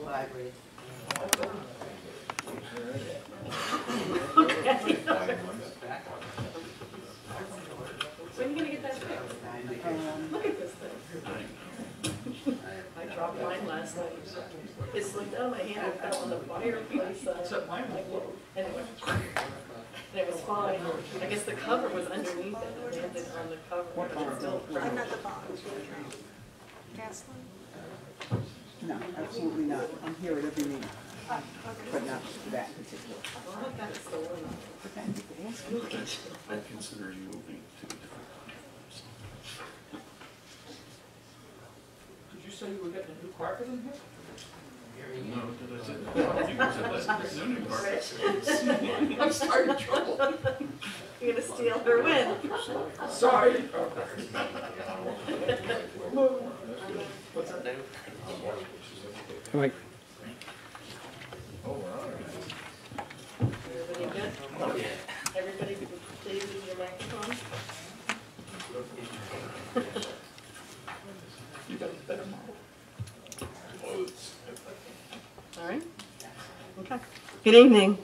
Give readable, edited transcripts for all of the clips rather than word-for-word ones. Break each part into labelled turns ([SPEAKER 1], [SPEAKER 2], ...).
[SPEAKER 1] Library.
[SPEAKER 2] Okay. When are you going to get that fixed? Look at this thing. I dropped mine last night. It slipped out of my hand and fell on the fireplace. Anyway. And it was fine. I guess the cover was underneath it. I landed on the cover. But it's still
[SPEAKER 3] I'm at the bottom. Gas line?
[SPEAKER 1] No, absolutely not. I'm here at every meeting, but not that particular.
[SPEAKER 2] Well, I got it stolen.
[SPEAKER 4] I consider you moving to a different
[SPEAKER 5] Did you say you were getting a new carpet in here?
[SPEAKER 4] No, did I say that? I think you said that's zoning part.
[SPEAKER 5] I'm starting trouble.
[SPEAKER 2] You're going to steal her win.
[SPEAKER 5] Sorry.
[SPEAKER 6] What's up, Dave?
[SPEAKER 7] Right.
[SPEAKER 2] Everybody good? Everybody please use your microphone.
[SPEAKER 5] You got a better model.
[SPEAKER 2] All right. Okay. Good evening.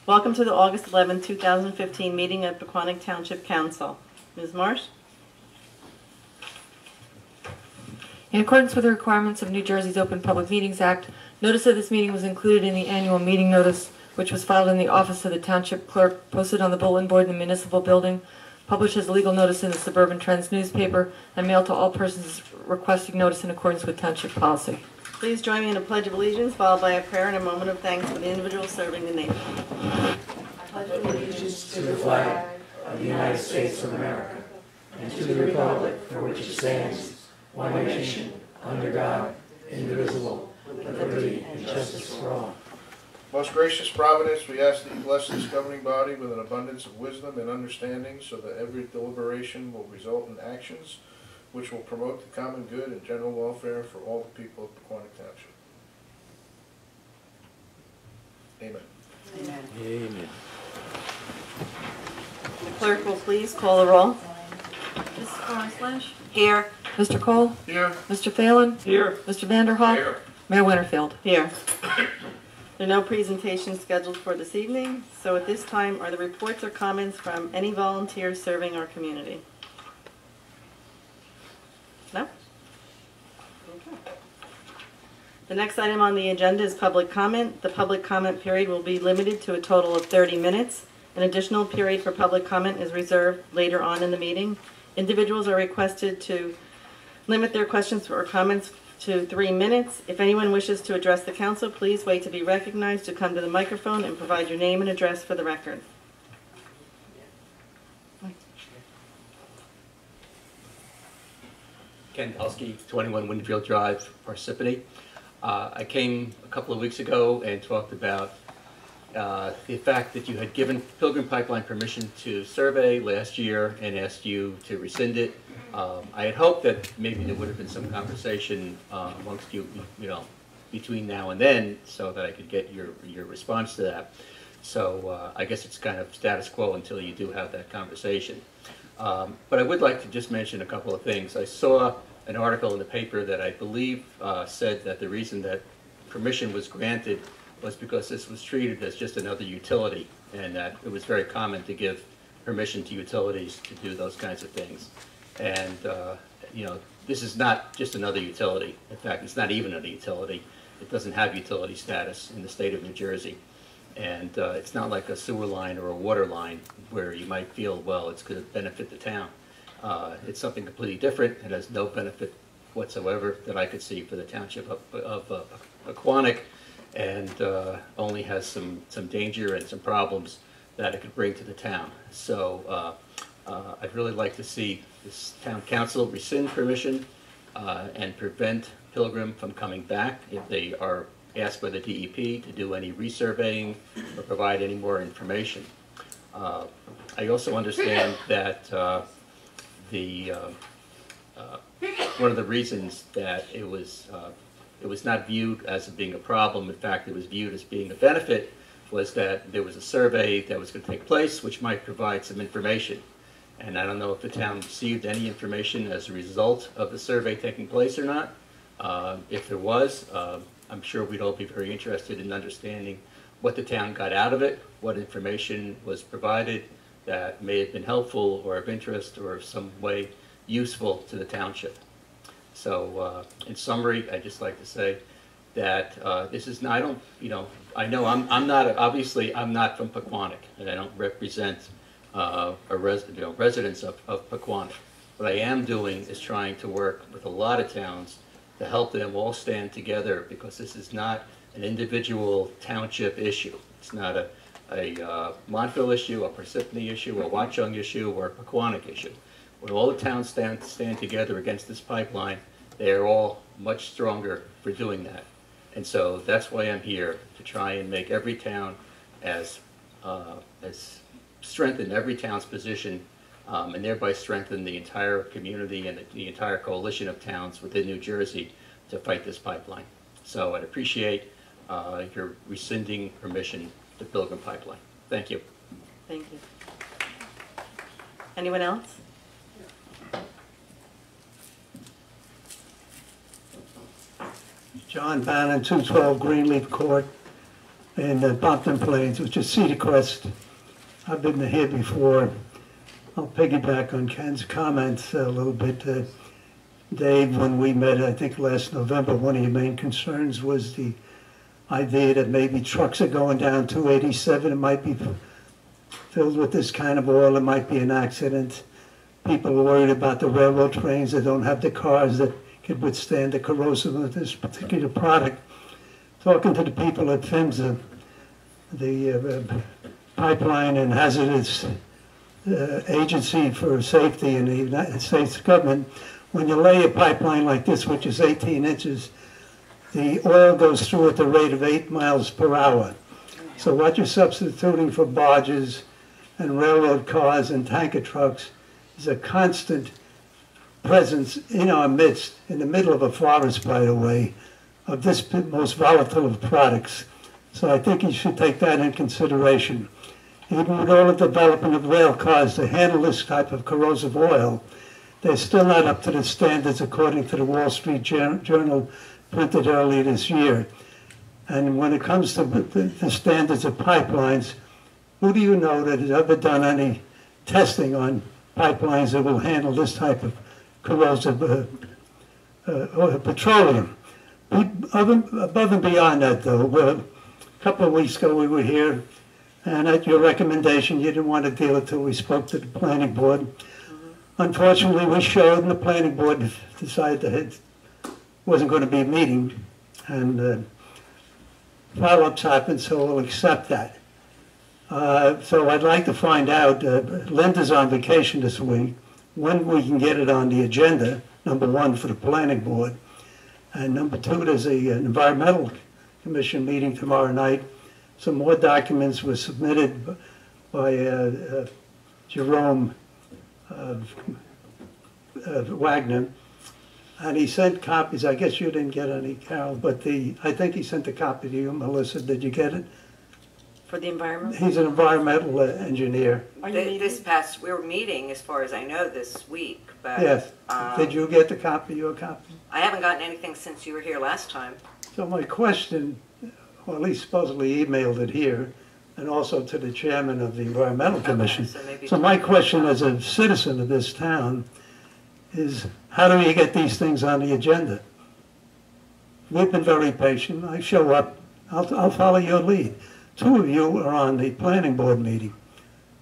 [SPEAKER 2] Welcome to the August 11, 2015 meeting of Pequannock Township Council. Ms. Marsh?
[SPEAKER 8] In accordance with the requirements of New Jersey's Open Public Meetings Act, notice of this meeting was included in the annual meeting notice, which was filed in the office of the Township Clerk, posted on the bulletin board in the municipal building, published as legal notice in the Suburban Trends newspaper, and mailed to all persons requesting notice in accordance with Township policy. Please join me in a pledge of allegiance, followed by a prayer and a moment of thanks for the individual serving the nation.
[SPEAKER 3] I pledge allegiance
[SPEAKER 7] To the flag of the United States of America and to the republic for which it stands, one nation, under God, indivisible, with liberty and justice for all.
[SPEAKER 9] Most gracious Providence, we ask that you bless this governing body with an abundance of wisdom and understanding so that every deliberation will result in actions which will promote the common good and general welfare for all the people of Pequannock Township. Amen.
[SPEAKER 1] Amen.
[SPEAKER 7] Amen.
[SPEAKER 2] The clerk will please call the roll.
[SPEAKER 8] Mrs. Flash?
[SPEAKER 2] Here.
[SPEAKER 8] Mr. Cole?
[SPEAKER 9] Here.
[SPEAKER 8] Mr. Phelan?
[SPEAKER 5] Here.
[SPEAKER 8] Mr. Vanderhoff?
[SPEAKER 9] Here.
[SPEAKER 8] Mayor Winterfield?
[SPEAKER 2] Here. There are no presentations scheduled for this evening, so at this time, are the reports or comments from any volunteers serving our community? No? Okay. The next item on the agenda is public comment. The public comment period will be limited to a total of 30 minutes. An additional period for public comment is reserved later on in the meeting. Individuals are requested to limit their questions or comments to 3 minutes. If anyone wishes to address the council, please wait to be recognized to come to the microphone and provide your name and address for the record.
[SPEAKER 6] Ken Helsky, 21 Winfield Drive, Parsippany. I came a couple of weeks ago and talked about the fact that you had given Pilgrim Pipeline permission to survey last year and asked you to rescind it. I had hoped that maybe there would have been some conversation amongst you, between now and then, so that I could get your response to that. So I guess it's kind of status quo until you do have that conversation. But I would like to just mention a couple of things. I saw an article in the paper that I believe said that the reason that permission was granted was because this was treated as just another utility, and that it was very common to give permission to utilities to do those kinds of things. And this is not just another utility. In fact, it's not even a utility. It doesn't have utility status in the state of New Jersey. And it's not like a sewer line or a water line where you might feel, well, it's going to benefit the town. It's something completely different. It has no benefit whatsoever that I could see for the township of Pequannock, and only has some danger and some problems that it could bring to the town. So I'd really like to see this town council rescind permission and prevent Pilgrim from coming back if they are asked by the DEP to do any resurveying or provide any more information. I also understand that one of the reasons that it was not viewed as being a problem, in fact it was viewed as being a benefit, was that there was a survey that was going to take place which might provide some information. And I don't know if the town received any information as a result of the survey taking place or not, If there was, I'm sure we'd all be very interested in understanding what the town got out of it, what information was provided that may have been helpful or of interest or some way useful to the township. So in summary, I'd just like to say that this is not, I know I'm not, obviously I'm not from Pequannock, and I don't represent residents of Pequannock. What I am doing is trying to work with a lot of towns to help them all stand together, because this is not an individual township issue. It's not a Montville issue, a Parsippany issue, a Watchung issue, or a Pequannock issue. When all the towns stand together against this pipeline, they are all much stronger for doing that. And so that's why I'm here, to try and make every town as strengthen every town's position, and thereby strengthen the entire community and the entire coalition of towns within New Jersey to fight this pipeline. So I'd appreciate your rescinding permission to Pilgrim Pipeline. Thank you.
[SPEAKER 2] Thank you. Anyone else?
[SPEAKER 7] John Bannon, 212 Greenleaf Court in Brompton Plains, which is Cedar Crest. I've been here before. I'll piggyback on Ken's comments a little bit. Dave, when we met, I think last November, one of your main concerns was the idea that maybe trucks are going down 287. It might be filled with this kind of oil. It might be an accident. People are worried about the railroad trains that don't have the cars that could withstand the corrosive of this particular product. Talking to the people at PHMSA, the Pipeline and Hazardous Agency for Safety in the United States government, when you lay a pipeline like this, which is 18 inches, the oil goes through at the rate of 8 miles per hour. So what you're substituting for barges and railroad cars and tanker trucks is a constant presence in our midst, in the middle of a forest, by the way, of this most volatile of products. So I think you should take that in consideration. Even with all the development of rail cars to handle this type of corrosive oil, they're still not up to the standards according to the Wall Street Journal printed earlier this year. And when it comes to the standards of pipelines, who do you know that has ever done any testing on pipelines that will handle this type of corrosive petroleum? Above and beyond that, though, a couple of weeks ago we were here, and at your recommendation, you didn't want to deal until we spoke to the planning board. Unfortunately, we showed, and the planning board decided that it wasn't going to be a meeting, and follow-ups happened, so we'll accept that. So I'd like to find out, Linda's on vacation this week, when we can get it on the agenda, number one, for the planning board, and number two, there's an environmental commission meeting tomorrow night. Some more documents were submitted by Jerome Wagner, and he sent copies. I guess you didn't get any, Carol, but I think he sent a copy to you, Melissa. Did you get it?
[SPEAKER 2] For the environment?
[SPEAKER 7] He's an environmental engineer.
[SPEAKER 3] We were meeting, as far as I know, this week, but...
[SPEAKER 7] Yes. Did you get the copy, your copy?
[SPEAKER 3] I haven't gotten anything since you were here last time.
[SPEAKER 7] So my question, or at least supposedly emailed it here, and also to the chairman of the Environmental Commission. So my question as a citizen of this town is, how do you get these things on the agenda? We've been very patient. I show up. I'll follow your lead. Two of you are on the planning board meeting.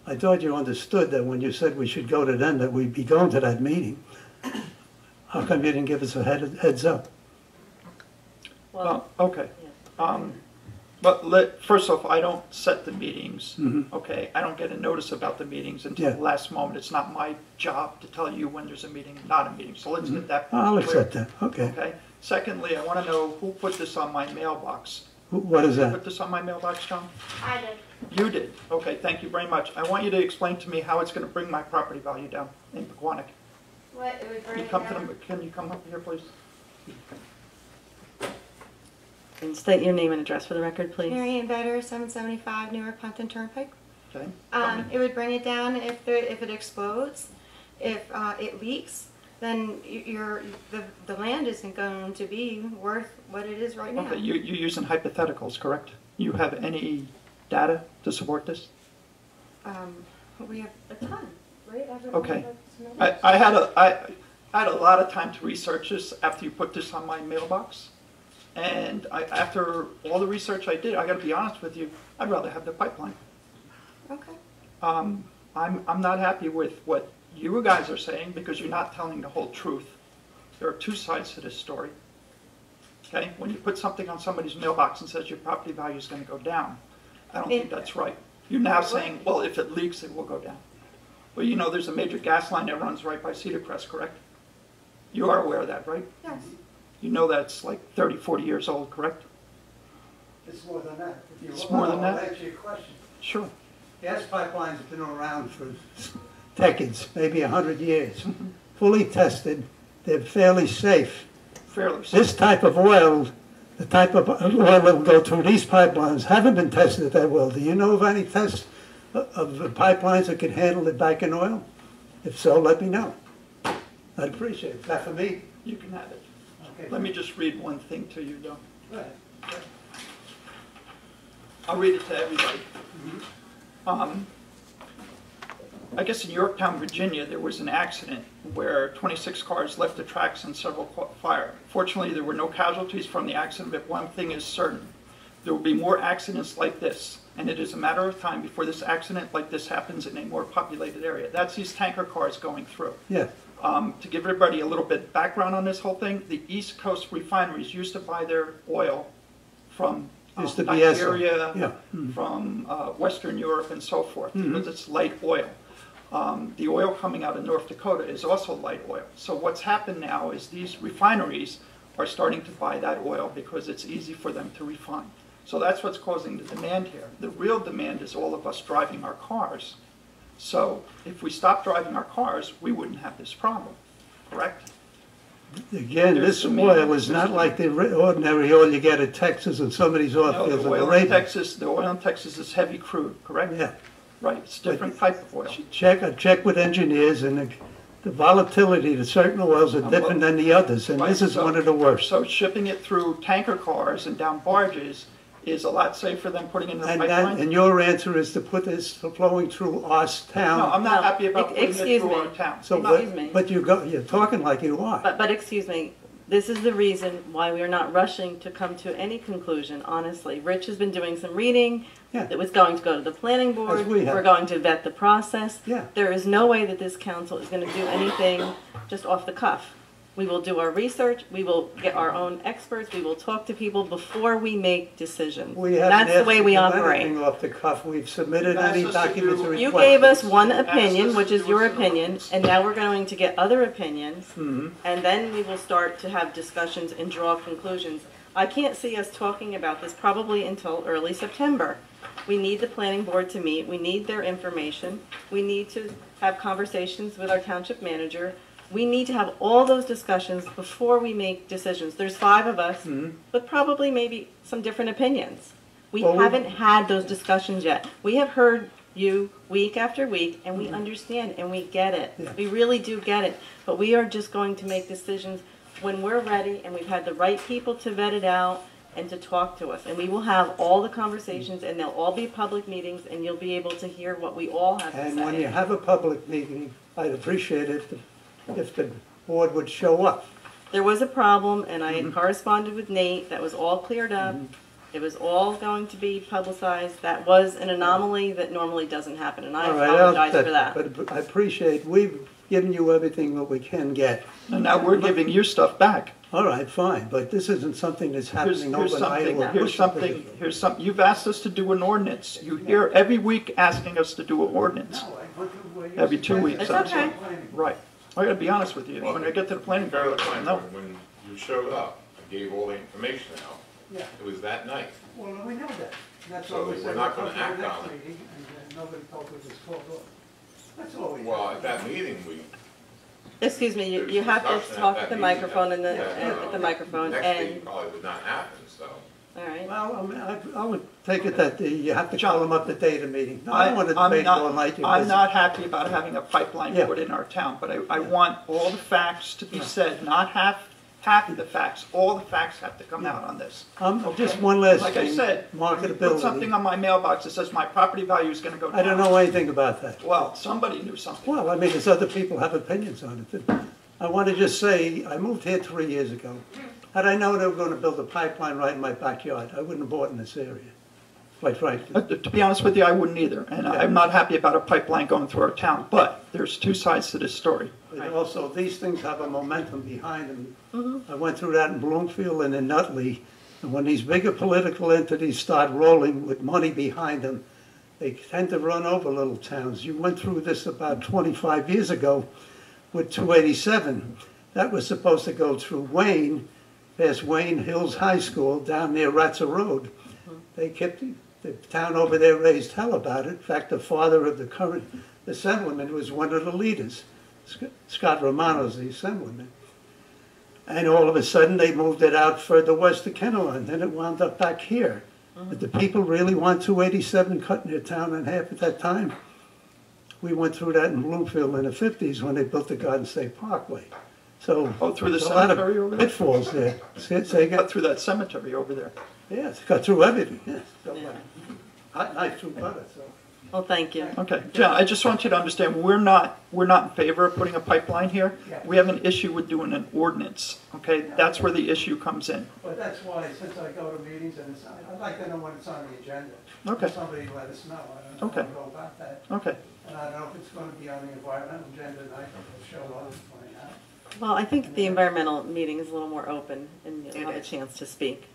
[SPEAKER 7] I thought you understood that when you said we should go to them, that we'd be going to that meeting. How come you didn't give us a heads up?
[SPEAKER 5] Well, okay. But first off, I don't set the meetings, okay? I don't get a notice about the meetings until the last moment. It's not my job to tell you when there's a meeting and not a meeting. So let's get that
[SPEAKER 7] I'll
[SPEAKER 5] clear.
[SPEAKER 7] accept that, okay.
[SPEAKER 5] Okay. Secondly, I want to know who put this on my mailbox.
[SPEAKER 7] What is
[SPEAKER 5] Who
[SPEAKER 7] that?
[SPEAKER 5] put this on my mailbox, John?
[SPEAKER 3] I did.
[SPEAKER 5] You did. Okay, thank you very much. I want you to explain to me how it's going to bring my property value down in Pequannock.
[SPEAKER 3] What, it would bring
[SPEAKER 5] You
[SPEAKER 3] it
[SPEAKER 5] come
[SPEAKER 3] down?
[SPEAKER 5] can you come up here, please?
[SPEAKER 2] And state your name and address for the record, please.
[SPEAKER 10] Marion Vetter, 775 Newark Punton Turnpike.
[SPEAKER 5] Okay.
[SPEAKER 10] It would bring it down if it explodes, if it leaks. then the land isn't going to be worth what it is right now.
[SPEAKER 5] Okay, you're using hypotheticals, correct? You have any data to support this?
[SPEAKER 10] We have a ton, right?
[SPEAKER 5] Okay. I had a lot of time to research this after you put this on my mailbox. And after all the research I did, I gotta be honest with you, I'd rather have the pipeline.
[SPEAKER 10] Okay.
[SPEAKER 5] I'm not happy with what you guys are saying because you're not telling the whole truth. There are two sides to this story. Okay? When you put something on somebody's mailbox and says your property value is gonna go down, I don't think that's right. You're now saying, well, if it leaks, it will go down. Well, you know there's a major gas line that runs right by Cedar Crest, correct? You are aware of that, right?
[SPEAKER 10] Yes.
[SPEAKER 5] You know that's like 30, 40 years old, correct?
[SPEAKER 7] It's more than that.
[SPEAKER 5] It's more than that?
[SPEAKER 7] I'll answer your question.
[SPEAKER 5] Sure.
[SPEAKER 7] Gas pipelines have been around for decades, maybe 100 years. Fully tested, they're fairly safe.
[SPEAKER 5] Fairly safe.
[SPEAKER 7] This type of oil, the type of oil that will go through these pipelines haven't been tested that well. Do you know of any tests of pipelines that can handle it back in oil? If so, let me know. I'd appreciate it. Is that for me?
[SPEAKER 5] You can have it.
[SPEAKER 7] Okay.
[SPEAKER 5] Let me just read one thing to you, though.
[SPEAKER 7] Go ahead.
[SPEAKER 5] I'll read it to everybody. I guess in Yorktown, Virginia, there was an accident where 26 cars left the tracks and several caught fire. Fortunately, there were no casualties from the accident, but one thing is certain. There will be more accidents like this, and it is a matter of time before this accident like this happens in a more populated area. That's these tanker cars going through.
[SPEAKER 7] Yeah.
[SPEAKER 5] To give everybody a little bit background on this whole thing, the East Coast refineries used to buy their oil from
[SPEAKER 7] Used to be
[SPEAKER 5] Nigeria,
[SPEAKER 7] yeah.
[SPEAKER 5] from Western Europe and so forth, because it's light oil. The oil coming out of North Dakota is also light oil. So what's happened now is these refineries are starting to buy that oil because it's easy for them to refine. So that's what's causing the demand here. The real demand is all of us driving our cars. So if we stop driving our cars, we wouldn't have this problem, correct?
[SPEAKER 7] Again,
[SPEAKER 5] There's
[SPEAKER 7] this oil is not like the ordinary oil you get in Texas and some of these oil
[SPEAKER 5] No,
[SPEAKER 7] fields
[SPEAKER 5] the
[SPEAKER 7] in
[SPEAKER 5] oil in
[SPEAKER 7] Arabia.
[SPEAKER 5] Texas, is heavy crude, correct?
[SPEAKER 7] Yeah.
[SPEAKER 5] Right, it's different type of oil.
[SPEAKER 7] Check with engineers, and the volatility to certain oils are different than the others, and
[SPEAKER 5] Right,
[SPEAKER 7] this is
[SPEAKER 5] so-
[SPEAKER 7] one of the worst.
[SPEAKER 5] So shipping it through tanker cars and down barges is a lot safer than putting it in a pipeline?
[SPEAKER 7] And your answer is to put this flowing through our
[SPEAKER 5] No,
[SPEAKER 7] town.
[SPEAKER 5] I'm not
[SPEAKER 2] No,
[SPEAKER 5] happy about putting it
[SPEAKER 2] excuse
[SPEAKER 5] through
[SPEAKER 2] me.
[SPEAKER 5] our town.
[SPEAKER 7] So,
[SPEAKER 2] Excuse me.
[SPEAKER 7] but you're talking like you are.
[SPEAKER 2] But excuse me, this is the reason why we are not rushing to come to any conclusion, honestly. Rich has been doing some reading.
[SPEAKER 7] Yeah.
[SPEAKER 2] It was going to go to the planning board.
[SPEAKER 7] As we have.
[SPEAKER 2] We're going to vet the process.
[SPEAKER 7] Yeah.
[SPEAKER 2] There is no way that this council is going to do anything just off the cuff. We will do our research, we will get our own experts, we will talk to people before we make decisions.
[SPEAKER 7] We haven't
[SPEAKER 2] That's the
[SPEAKER 7] asked
[SPEAKER 2] way
[SPEAKER 7] you
[SPEAKER 2] we
[SPEAKER 7] to do
[SPEAKER 2] operate.
[SPEAKER 7] anything off the cuff. We've submitted
[SPEAKER 5] You've asked
[SPEAKER 7] any
[SPEAKER 5] us to
[SPEAKER 7] documents
[SPEAKER 5] do-
[SPEAKER 7] or
[SPEAKER 2] You
[SPEAKER 7] requests.
[SPEAKER 2] gave us one
[SPEAKER 5] Ask us
[SPEAKER 2] opinion,
[SPEAKER 5] to
[SPEAKER 2] which is
[SPEAKER 5] do
[SPEAKER 2] your
[SPEAKER 5] some
[SPEAKER 2] opinion,
[SPEAKER 5] notes.
[SPEAKER 2] and now we're going to get other opinions,
[SPEAKER 7] Mm-hmm.
[SPEAKER 2] and then we will start to have discussions and draw conclusions. I can't see us talking about this probably until early September. We need the planning board to meet, we need their information, we need to have conversations with our township manager. We need to have all those discussions before we make decisions. There's 5 of us, but probably maybe some different opinions. We
[SPEAKER 7] Well,
[SPEAKER 2] haven't had those discussions yet. We have heard you week after week, and we understand, and we get it.
[SPEAKER 7] Yeah.
[SPEAKER 2] We really do get it. But we are just going to make decisions when we're ready, and we've had the right people to vet it out and to talk to us. And we will have all the conversations, and they'll all be public meetings, and you'll be able to hear what we all have to
[SPEAKER 7] And when you
[SPEAKER 2] say.
[SPEAKER 7] have a public meeting, I'd appreciate it if the board would show up.
[SPEAKER 2] There was a problem, and I had corresponded with Nate. That was all cleared up. It was all going to be publicized. That was an anomaly that normally doesn't happen, and I
[SPEAKER 7] All right,
[SPEAKER 2] apologize for that.
[SPEAKER 7] But I appreciate, we've given you everything that we can get.
[SPEAKER 5] And now we're giving you stuff back.
[SPEAKER 7] All right, fine, but this isn't something that's happening overnight.
[SPEAKER 5] Here's something, you've asked us to do an ordinance. You hear every week asking us to do an ordinance. Every 2 weeks.
[SPEAKER 2] It's
[SPEAKER 5] I'm sorry.
[SPEAKER 2] okay.
[SPEAKER 5] Right. I gotta be honest with you, when I get to the planning board,
[SPEAKER 11] Fairly fine,
[SPEAKER 5] no.
[SPEAKER 11] when you showed up, I gave all the information out.
[SPEAKER 7] Yeah.
[SPEAKER 11] It was that night.
[SPEAKER 7] Well, we know that. That's
[SPEAKER 11] So
[SPEAKER 7] why we
[SPEAKER 11] we're
[SPEAKER 7] said
[SPEAKER 11] not
[SPEAKER 7] we'll
[SPEAKER 11] gonna
[SPEAKER 7] come to
[SPEAKER 11] act
[SPEAKER 7] the next
[SPEAKER 11] on it.
[SPEAKER 7] meeting, and nobody told us it's called off. That's all we
[SPEAKER 11] Well,
[SPEAKER 7] have.
[SPEAKER 11] at that meeting, we,
[SPEAKER 2] Excuse me, you
[SPEAKER 11] There's
[SPEAKER 2] have to
[SPEAKER 11] discussion
[SPEAKER 2] talk
[SPEAKER 11] at
[SPEAKER 2] at
[SPEAKER 11] that
[SPEAKER 2] the
[SPEAKER 11] meeting.
[SPEAKER 2] microphone and
[SPEAKER 11] Yeah, no,
[SPEAKER 2] at the microphone,
[SPEAKER 11] next meeting
[SPEAKER 2] and,
[SPEAKER 11] probably would not happen, so.
[SPEAKER 2] All right.
[SPEAKER 7] Well, I mean, I would take it that you have to call them up the day of the meeting. No, I
[SPEAKER 5] I-
[SPEAKER 7] don't want to
[SPEAKER 5] I'm
[SPEAKER 7] debate
[SPEAKER 5] not-
[SPEAKER 7] all night.
[SPEAKER 5] I'm not happy about having a pipeline
[SPEAKER 7] Yeah.
[SPEAKER 5] put in our town, but I want all the facts to be said, not half of the facts. All the facts have to come out on this.
[SPEAKER 7] Just one last
[SPEAKER 5] Like I
[SPEAKER 7] thing.
[SPEAKER 5] said, when you put something
[SPEAKER 7] Marketability.
[SPEAKER 5] on my mailbox that says my property value is gonna go down.
[SPEAKER 7] I don't know anything about that.
[SPEAKER 5] Well, somebody knew something.
[SPEAKER 7] Well, I mean, there's other people have opinions on it. I want to just say, I moved here 3 years ago. Had I known they were going to build a pipeline right in my backyard, I wouldn't have bought in this area, quite frankly.
[SPEAKER 5] To be honest with you, I wouldn't either, and I'm not happy about a pipeline going through our town, but there's two sides to this story.
[SPEAKER 7] But also, these things have a momentum behind them. I went through that in Bloomfield and in Nutley, and when these bigger political entities start rolling with money behind them, they tend to run over little towns. You went through this about 25 years ago with 287. That was supposed to go through Wayne, past Wayne Hills High School, down near Ratzer Road. They kept, the town over there raised hell about it. In fact, the father of the current assemblyman was one of the leaders. Scott Romano's the assemblyman. And all of a sudden, they moved it out further west to Kenneland, and it wound up back here. Did the people really want 287 cutting their town in half at that time? We went through that in Bloomfield in the 50s when they built the Garden State Parkway. So
[SPEAKER 5] through the
[SPEAKER 7] there's a lot of
[SPEAKER 5] cemetery over there?
[SPEAKER 7] pitfalls there. Say again?
[SPEAKER 5] Cut through that cemetery over there.
[SPEAKER 7] Yeah, it's got through everything, yeah. So, hot knife through butter, so.
[SPEAKER 2] Well, thank you.
[SPEAKER 5] Okay, John, I just want you to understand, we're not in favor of putting a pipeline here. We have an issue with doing an ordinance, okay? That's where the issue comes in.
[SPEAKER 7] But that's why, since I go to meetings and I'd like to know when it's on the agenda.
[SPEAKER 5] Okay.
[SPEAKER 7] Somebody let us know. I don't know how to go about that.
[SPEAKER 5] Okay.
[SPEAKER 7] And I don't know if it's going to be on the environmental agenda tonight, or show up and find out.
[SPEAKER 2] Well, I think the environmental meeting is a little more open and you'll have a chance to speak.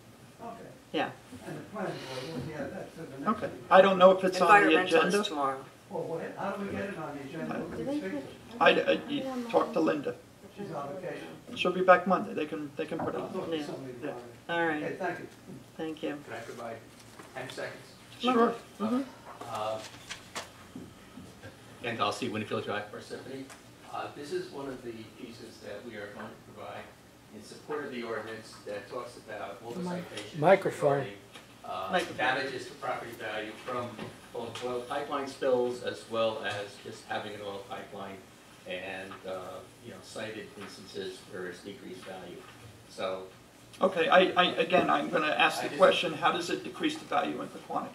[SPEAKER 7] Okay.
[SPEAKER 2] Yeah.
[SPEAKER 7] And the planning board, yeah, that's the next.
[SPEAKER 5] Okay. I don't know if it's on the
[SPEAKER 8] Environmental
[SPEAKER 5] agenda.
[SPEAKER 8] is tomorrow.
[SPEAKER 7] Well, how do we get it on the agenda? Who can speak?
[SPEAKER 5] You talk to Linda.
[SPEAKER 7] She's on vacation.
[SPEAKER 5] She'll be back Monday. They can put it
[SPEAKER 7] I
[SPEAKER 5] on.
[SPEAKER 7] thought
[SPEAKER 2] Yeah.
[SPEAKER 7] somebody brought it.
[SPEAKER 2] All
[SPEAKER 7] Okay,
[SPEAKER 2] right.
[SPEAKER 7] thank you.
[SPEAKER 2] Thank you.
[SPEAKER 6] Can I provide 10 seconds?
[SPEAKER 5] Sure.
[SPEAKER 6] And I'll see Winfield Drive, Parsippany. This is one of the pieces that we are going to provide in support of the ordinance that talks about all the citations.
[SPEAKER 12] Microphone.
[SPEAKER 6] regarding,
[SPEAKER 2] Microphone.
[SPEAKER 6] Damages to property value from both oil pipeline spills as well as just having an oil pipeline and, cited instances where it's decreased value. So,
[SPEAKER 5] Okay, again, I'm gonna ask the question, how does it decrease the value in Pequannock?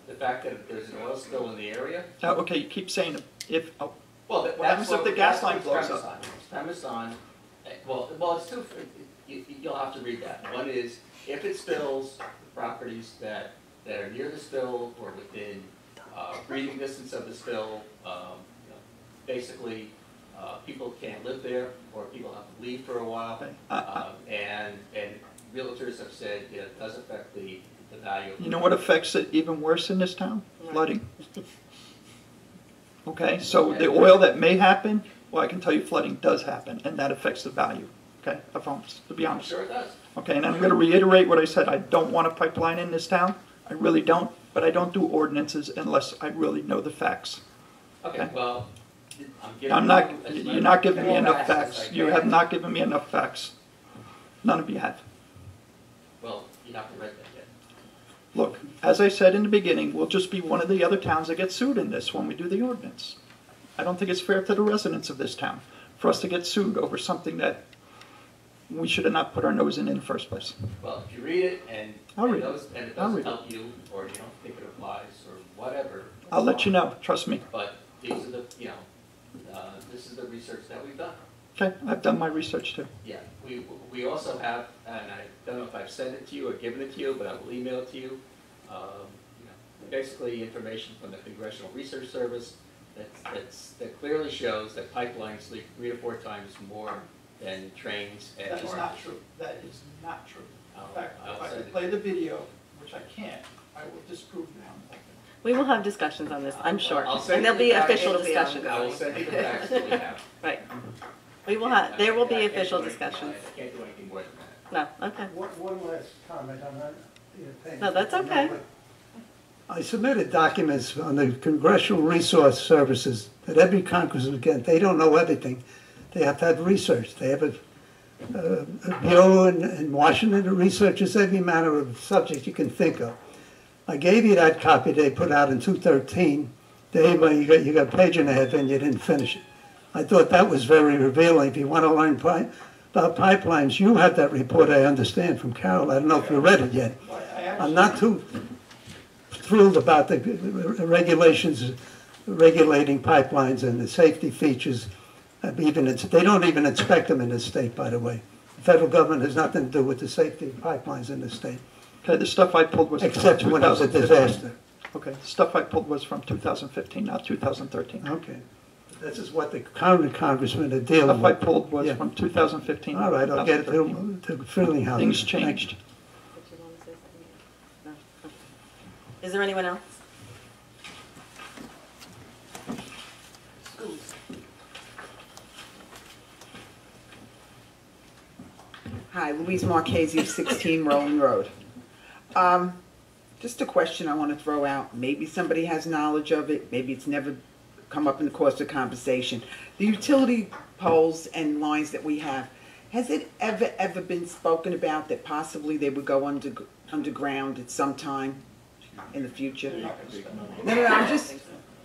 [SPEAKER 6] the fact that there's an oil spill in the area.
[SPEAKER 5] Okay, you keep saying if,
[SPEAKER 6] Well,
[SPEAKER 5] what happens if the gas line blows up?
[SPEAKER 6] It's premised on, well, it's two, you'll have to read that. One is, if it spills, the properties that are near the spill or within breathing distance of the spill, basically, people can't live there, or people have to leave for a while. And realtors have said it does affect the value of.
[SPEAKER 5] You know what affects it even worse in this town? Flooding. Okay, so the oil that may happen, well, I can tell you flooding does happen, and that affects the value, okay, of homes, to be
[SPEAKER 6] I'm
[SPEAKER 5] honest.
[SPEAKER 6] sure it does.
[SPEAKER 5] Okay, and I'm gonna reiterate what I said, I don't want a pipeline in this town, I really don't, but I don't do ordinances unless I really know the facts.
[SPEAKER 6] Okay, well,
[SPEAKER 5] I'm not, you're not giving me enough facts, you have not given me enough facts. None of you have.
[SPEAKER 6] Well, you have to read that yet.
[SPEAKER 5] Look, as I said in the beginning, we'll just be one of the other towns that gets sued in this when we do the ordinance. I don't think it's fair to the residents of this town for us to get sued over something that we should have not put our nose in the first place.
[SPEAKER 6] Well, if you read it and
[SPEAKER 5] I'll
[SPEAKER 6] it
[SPEAKER 5] read it. I'll
[SPEAKER 6] doesn't
[SPEAKER 5] read it.
[SPEAKER 6] help you, or you don't think it applies, or whatever.
[SPEAKER 5] I'll let you know, trust me.
[SPEAKER 6] But these are the, this is the research that we've done.
[SPEAKER 5] Okay, I've done my research too.
[SPEAKER 6] Yeah, we also have, and I don't know if I've sent it to you or given it to you, but I will email it to you. Basically information from the Congressional Research Service that clearly shows that pipelines leak 3 to 4 times more than trains and
[SPEAKER 5] That is
[SPEAKER 6] oranges.
[SPEAKER 5] not true. That is not true. In fact,
[SPEAKER 6] I'll
[SPEAKER 5] if I
[SPEAKER 6] send
[SPEAKER 5] could
[SPEAKER 6] it.
[SPEAKER 5] play the video, which I can't, I will disprove now.
[SPEAKER 2] We will have discussions on this, I'm sure.
[SPEAKER 6] I'll send
[SPEAKER 2] And there'll
[SPEAKER 6] you
[SPEAKER 2] be
[SPEAKER 6] the facts.
[SPEAKER 2] official
[SPEAKER 10] It'll be
[SPEAKER 2] discussions.
[SPEAKER 6] I will send you the facts that we have.
[SPEAKER 2] Right. We will have, there will be
[SPEAKER 6] I can't
[SPEAKER 2] official
[SPEAKER 6] do anything-
[SPEAKER 2] discussions.
[SPEAKER 6] I can't do anything more than that.
[SPEAKER 2] No, okay.
[SPEAKER 7] One last comment on that.
[SPEAKER 2] No, that's okay.
[SPEAKER 7] I submitted documents on the Congressional Resource Services that every Congressman gets. They don't know everything. They have to have research. They have a bureau in Washington that researches every manner of subject you can think of. I gave you that copy they put out in 2013. Dave, you got a page and a half and you didn't finish it. I thought that was very revealing. If you want to learn about pipelines, you have that report, I understand, from Carol. I don't know if you read it yet. I'm not too thrilled about the regulations regulating pipelines and the safety features. They don't even inspect them in this state, by the way. The federal government has nothing to do with the safety of pipelines in this state.
[SPEAKER 5] Okay, the stuff I pulled was
[SPEAKER 7] Except
[SPEAKER 5] from
[SPEAKER 7] when it was a
[SPEAKER 5] 2015.
[SPEAKER 7] disaster.
[SPEAKER 5] Okay, the stuff I pulled was from 2015, not 2013.
[SPEAKER 7] Okay. This is what the current congressmen are dealing
[SPEAKER 5] Stuff I
[SPEAKER 7] with.
[SPEAKER 5] pulled was
[SPEAKER 7] Yeah.
[SPEAKER 5] from 2015.
[SPEAKER 7] All right, I'll get it
[SPEAKER 5] 2013.
[SPEAKER 7] to Frelinghuysen.
[SPEAKER 5] Things
[SPEAKER 7] Thank you.
[SPEAKER 5] changed.
[SPEAKER 2] No. Is there anyone else?
[SPEAKER 1] Hi, Louise Marchese of 16 Rolling Road. Just a question I want to throw out. Maybe somebody has knowledge of it. Maybe it's never come up in the course of conversation. The utility poles and lines that we have, has it ever been spoken about that possibly they would go underground at some time in the future? No, I'm just,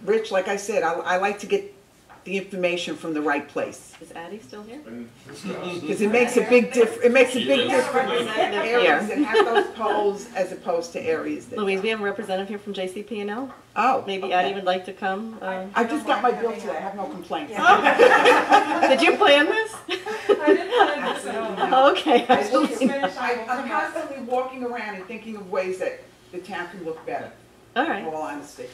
[SPEAKER 1] Rich, like I said, I like to get the information from the right place.
[SPEAKER 2] Is Addie still here?
[SPEAKER 1] Because it makes a big difference. It makes a big difference in
[SPEAKER 2] Representative
[SPEAKER 1] areas
[SPEAKER 2] here.
[SPEAKER 1] that have those poles as opposed to areas that.
[SPEAKER 2] Louise, we have a representative here from JCP&L.
[SPEAKER 1] Oh,
[SPEAKER 2] Maybe
[SPEAKER 1] okay.
[SPEAKER 2] Addie would like to come.
[SPEAKER 1] I just got my bill today. I have no complaints.
[SPEAKER 2] Did you plan this?
[SPEAKER 3] I didn't plan this at all.
[SPEAKER 2] Oh, okay.
[SPEAKER 1] I'm constantly walking around and thinking of ways that the town can look better.
[SPEAKER 2] All
[SPEAKER 1] In
[SPEAKER 2] right.
[SPEAKER 1] all honesty.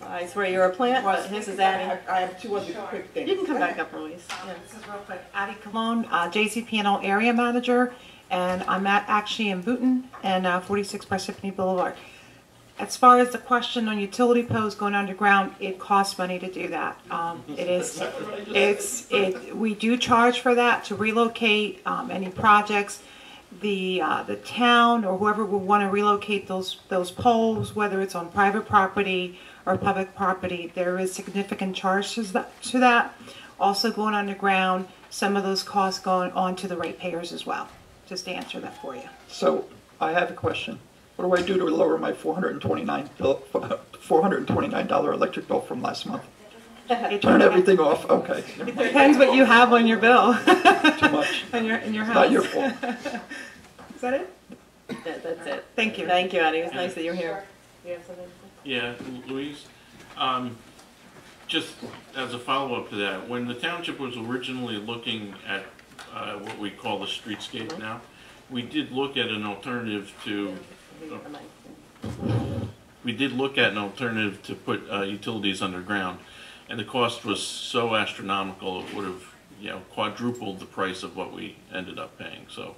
[SPEAKER 2] I swear you're a plant, but his is Addie.
[SPEAKER 1] I have two other quick things.
[SPEAKER 2] You can come back up, Louise. Yeah.
[SPEAKER 3] This is real quick. Addie Cologne, JCP&L Area Manager, and I'm actually in Boonton and 46 Parsippany Boulevard. As far as the question on utility poles going underground, it costs money to do that. We do charge for that to relocate any projects. The town or whoever will want to relocate those poles, whether it's on private property or public property, there is significant charge to that. Also going underground, some of those costs going on to the ratepayers as well. Just to answer that for you.
[SPEAKER 5] So I have a question. What do I do to lower my $429 electric bill from last month? Turn everything off? Okay.
[SPEAKER 3] It depends what you have on your bill.
[SPEAKER 5] Too much.
[SPEAKER 3] in your
[SPEAKER 5] It's
[SPEAKER 3] house.
[SPEAKER 5] not your fault.
[SPEAKER 3] Is that it?
[SPEAKER 2] That's it.
[SPEAKER 3] Thank you.
[SPEAKER 2] Thank you, Addie. It was nice that you're here. You have something to say?
[SPEAKER 4] Yeah, Louise, just as a follow-up to that, when the township was originally looking at what we call the streetscape now, we did look at an alternative to put utilities underground, and the cost was so astronomical it would have, quadrupled the price of what we ended up paying. So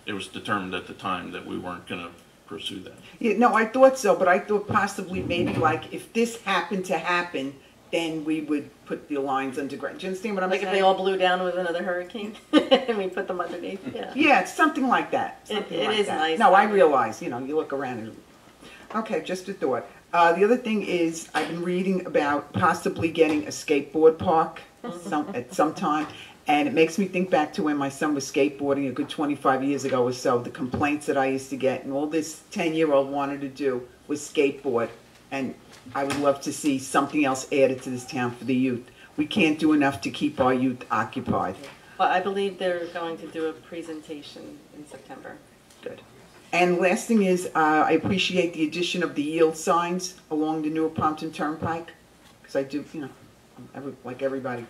[SPEAKER 4] it was determined at the time that we weren't going to pursue that.
[SPEAKER 1] Yeah, no, I thought so, but I thought possibly maybe like if this happened to happen, then we would put the lines underground. Do you understand what I'm
[SPEAKER 2] Like
[SPEAKER 1] saying?
[SPEAKER 2] if they all blew down with another hurricane and we put them underneath. Yeah.
[SPEAKER 1] Yeah, it's something like that.
[SPEAKER 2] It
[SPEAKER 1] Something like
[SPEAKER 2] is
[SPEAKER 1] that.
[SPEAKER 2] nice.
[SPEAKER 1] No, I realize, you look around and, okay, just a thought. The other thing is, I've been reading about possibly getting a skateboard park at some time, and it makes me think back to when my son was skateboarding a good 25 years ago or so, the complaints that I used to get, and all this 10-year-old wanted to do was skateboard, and I would love to see something else added to this town for the youth. We can't do enough to keep our youth occupied.
[SPEAKER 2] Well, I believe they're going to do a presentation in September.
[SPEAKER 1] Good. And last thing is, I appreciate the addition of the yield signs along the Newark Pompton Turnpike, because I do, like everybody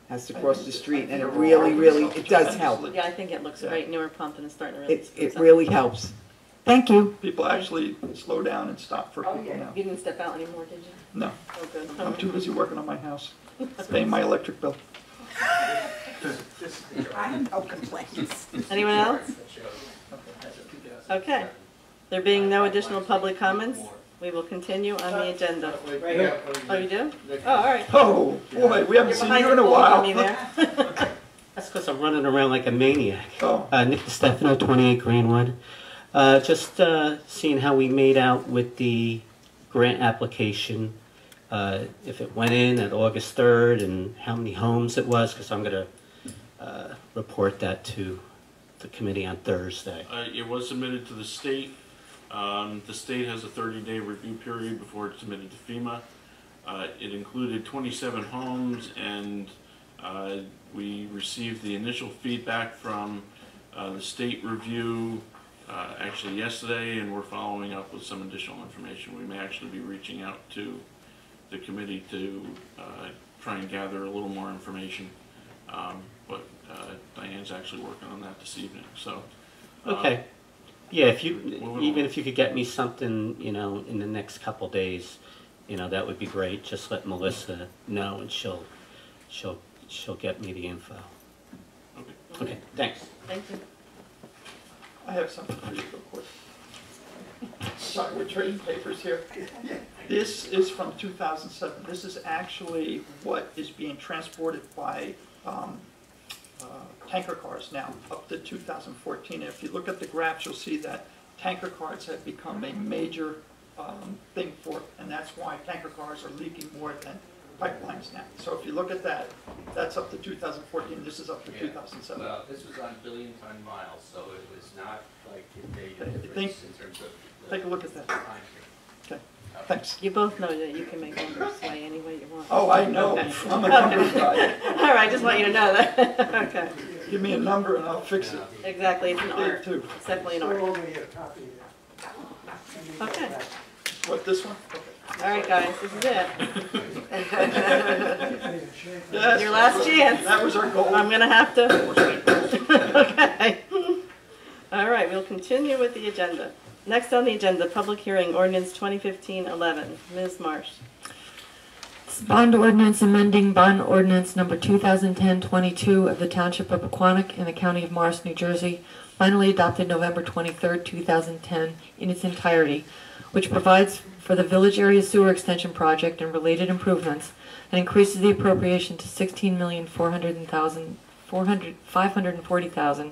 [SPEAKER 1] has to cross the street, and it really, it does help.
[SPEAKER 2] Yeah, I think it looks great. Newark Pompton is starting to really.
[SPEAKER 1] It really helps. Thank you.
[SPEAKER 5] People actually slow down and stop for people now.
[SPEAKER 2] You didn't step out anymore, did you?
[SPEAKER 5] No,
[SPEAKER 2] Oh, good.
[SPEAKER 5] I'm too busy working on my house, paying my electric bill.
[SPEAKER 1] I have no complaints.
[SPEAKER 2] Anyone else? Okay. There being no additional public comments, we will continue on the agenda. Oh, you do? Oh, all right.
[SPEAKER 5] Oh, boy, we haven't
[SPEAKER 2] You're
[SPEAKER 5] seen
[SPEAKER 2] behind
[SPEAKER 5] you in
[SPEAKER 2] the
[SPEAKER 5] a
[SPEAKER 2] pole
[SPEAKER 5] while.
[SPEAKER 2] on me there.
[SPEAKER 12] That's because I'm running around like a maniac.
[SPEAKER 5] Oh.
[SPEAKER 12] Nick DiStefano, 28 Greenwood. Just seeing how we made out with the grant application, if it went in at August 3rd and how many homes it was, because I'm going to report that to the committee on Thursday.
[SPEAKER 4] It was submitted to the state. The state has a 30-day review period before it's submitted to FEMA. It included 27 homes, and we received the initial feedback from the state review actually yesterday, and we're following up with some additional information. We may actually be reaching out to the committee to try and gather a little more information, but Diane's actually working on that this evening. So
[SPEAKER 12] Okay. Yeah, if you, even if you could get me something, you know, in the next couple days, you know, that would be great. Just let Melissa know, and she'll get me the info.
[SPEAKER 4] Okay.
[SPEAKER 12] Okay, thanks.
[SPEAKER 2] Thank you.
[SPEAKER 5] I have something for you real quick. Sorry, we're trading papers here. This is from 2007. This is actually what is being transported by tanker cars now, up to 2014. If you look at the graphs, you'll see that tanker cars have become a major thing for, and that's why tanker cars are leaking more than pipelines now. So if you look at that, that's up to 2014. This is up to 2007.
[SPEAKER 6] Well, this was on billion-ton miles, so it was not like it made a
[SPEAKER 5] Okay,
[SPEAKER 6] difference in terms of the
[SPEAKER 5] Take a look at that.
[SPEAKER 6] time frame.
[SPEAKER 5] Okay, thanks.
[SPEAKER 2] You both know that you can make numbers sway any way you want.
[SPEAKER 5] Oh, I know.
[SPEAKER 2] Okay.
[SPEAKER 5] I'm a numbers guy.
[SPEAKER 2] All right, just want you to know that. Okay,
[SPEAKER 5] Give me a number and I'll fix it.
[SPEAKER 2] exactly, it's an art.
[SPEAKER 5] Too.
[SPEAKER 2] It's definitely an art. Okay,
[SPEAKER 5] What, this one?
[SPEAKER 2] all right, guys, this is it.
[SPEAKER 5] Yes.
[SPEAKER 2] Your last chance.
[SPEAKER 5] That was our goal.
[SPEAKER 2] I'm gonna have to. Okay. All right, we'll continue with the agenda. Next on the agenda, public hearing, ordinance 2015-11. Ms. Marsh.
[SPEAKER 8] Bond ordinance amending bond ordinance number 2010-22 of the Township of Pequannock in the County of Morris, New Jersey, finally adopted November 23, 2010, in its entirety, which provides for the village area sewer extension project and related improvements, and increases the appropriation to $16,540,000,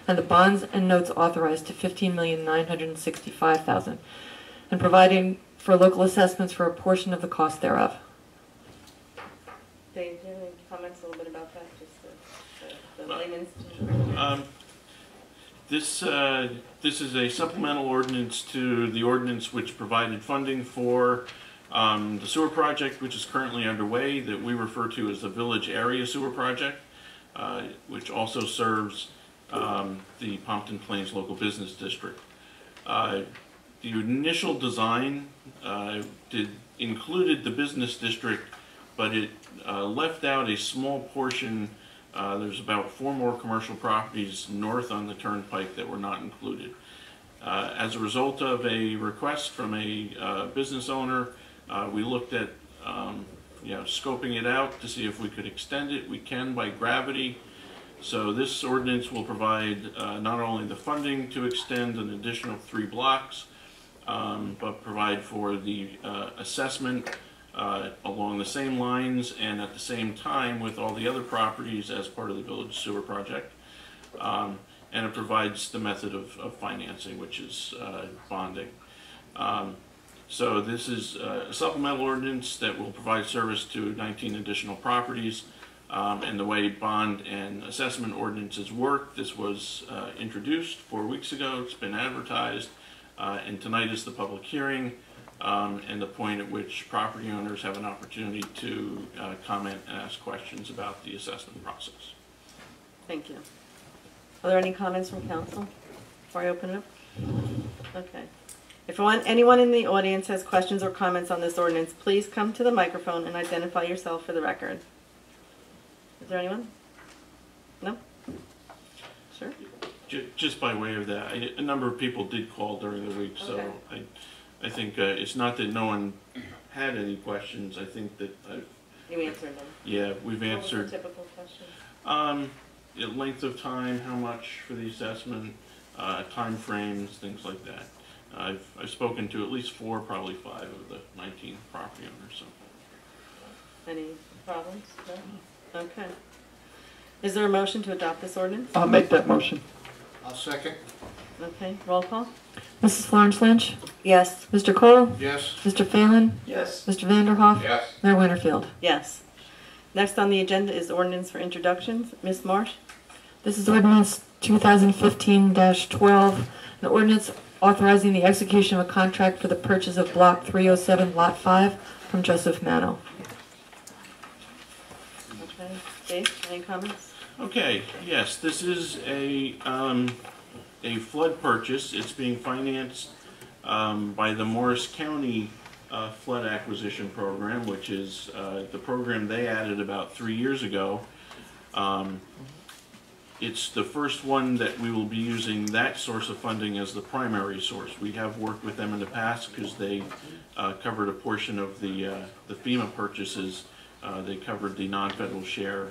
[SPEAKER 8] and the bonds and notes authorized to $15,965,000, and providing for local assessments for a portion of the cost thereof.
[SPEAKER 2] Dave, do you have any comments a little bit about that? Just the layman's.
[SPEAKER 4] This is a supplemental ordinance to the ordinance which provided funding for the sewer project, which is currently underway, that we refer to as the Village Area Sewer Project, which also serves the Pompton Plains Local Business District. The initial design included the business district, but it left out a small portion. There's about 4 more commercial properties north on the turnpike that were not included. As a result of a request from a business owner, we looked at scoping it out to see if we could extend it. We can by gravity. So this ordinance will provide not only the funding to extend an additional 3 blocks, but provide for the assessment along the same lines and at the same time with all the other properties as part of the village sewer project. And it provides the method of financing, which is bonding. So this is a supplemental ordinance that will provide service to 19 additional properties. And the way bond and assessment ordinances work, this was introduced 4 weeks ago. It's been advertised, and tonight is the public hearing. And the point at which property owners have an opportunity to comment and ask questions about the assessment process.
[SPEAKER 2] Thank you. Are there any comments from council before I open it up? Okay. If anyone in the audience has questions or comments on this ordinance, please come to the microphone and identify yourself for the record. Is there anyone? No? Sure.
[SPEAKER 4] Just by way of that, a number of people did call during the week, so
[SPEAKER 2] Okay.
[SPEAKER 4] I think it's not that no one had any questions. I think that
[SPEAKER 2] You answered them.
[SPEAKER 4] yeah, we've
[SPEAKER 2] What was the
[SPEAKER 4] answered.
[SPEAKER 2] typical question?
[SPEAKER 4] Length of time, how much for the assessment, time frames, things like that. I've spoken to at least 4, probably 5 of the 19 property owners. So.
[SPEAKER 2] Any problems? No? Okay. Is there a motion to adopt this ordinance?
[SPEAKER 5] I'll make that motion.
[SPEAKER 9] I'll second.
[SPEAKER 2] Okay, roll call?
[SPEAKER 8] Mrs. Florence Lynch?
[SPEAKER 2] Yes.
[SPEAKER 8] Mr. Cole?
[SPEAKER 9] Yes.
[SPEAKER 8] Mr. Phelan?
[SPEAKER 5] Yes.
[SPEAKER 8] Mr. Vanderhoff?
[SPEAKER 11] Yes.
[SPEAKER 8] Mayor Winterfield?
[SPEAKER 2] Yes. Next on the agenda is ordinance for introductions. Ms. Marsh?
[SPEAKER 8] This is ordinance 2015-12, an ordinance authorizing the execution of a contract for the purchase of Block 307, Lot 5 from Joseph Mano.
[SPEAKER 2] Okay, Dave, any comments?
[SPEAKER 4] Okay, yes, this is a flood purchase. It's being financed by the Morris County Flood Acquisition Program, which is the program they added about 3 years ago. It's the first one that we will be using that source of funding as the primary source. We have worked with them in the past because they covered a portion of the FEMA purchases. They covered the non-federal share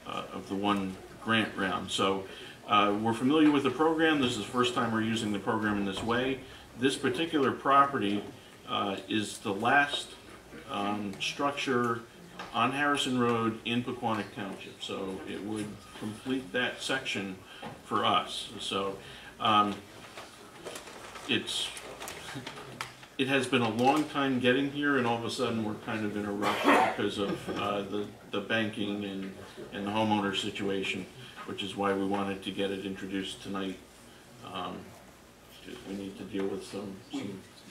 [SPEAKER 4] of the one grant round. So we're familiar with the program. This is the first time we're using the program in this way. This particular property is the last structure on Harrison Road in Pequannock Township. So it would complete that section for us. So it has been a long time getting here, and all of a sudden we're kind of in a rush because of the banking and the homeowner situation, which is why we wanted to get it introduced tonight. We need to deal with some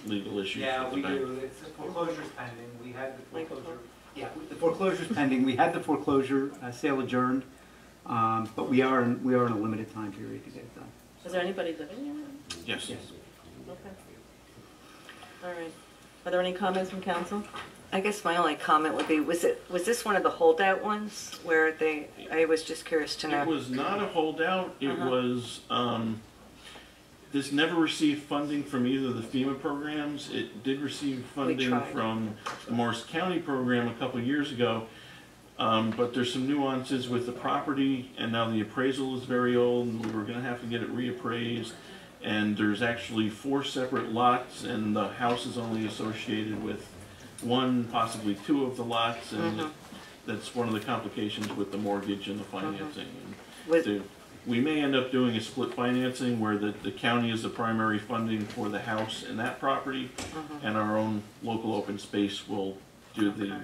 [SPEAKER 4] legal issues.
[SPEAKER 13] Yeah,
[SPEAKER 4] with
[SPEAKER 13] we
[SPEAKER 4] the bank.
[SPEAKER 13] do. It's the foreclosure's pending. We had the foreclosure. Yeah, the foreclosure's pending. We had the foreclosure sale adjourned, but we are in a limited time period to get it done.
[SPEAKER 2] Is there anybody living here?
[SPEAKER 4] Yes.
[SPEAKER 13] Yes.
[SPEAKER 2] Okay. All right. Are there any comments from council?
[SPEAKER 14] I guess my only comment would be, was this one of the holdout ones where I was just curious to know.
[SPEAKER 4] It was not a holdout. It was, this never received funding from either of the FEMA programs. It did receive funding from the Morris County program a couple years ago. But there's some nuances with the property, and now the appraisal is very old, and we were going to have to get it reappraised. And there's actually 4 separate lots, and the house is only associated with 1, possibly 2 of the lots, and that's one of the complications with the mortgage and the financing. And we may end up doing a split financing where the county is the primary funding for the house and that property, and our own local open space will do the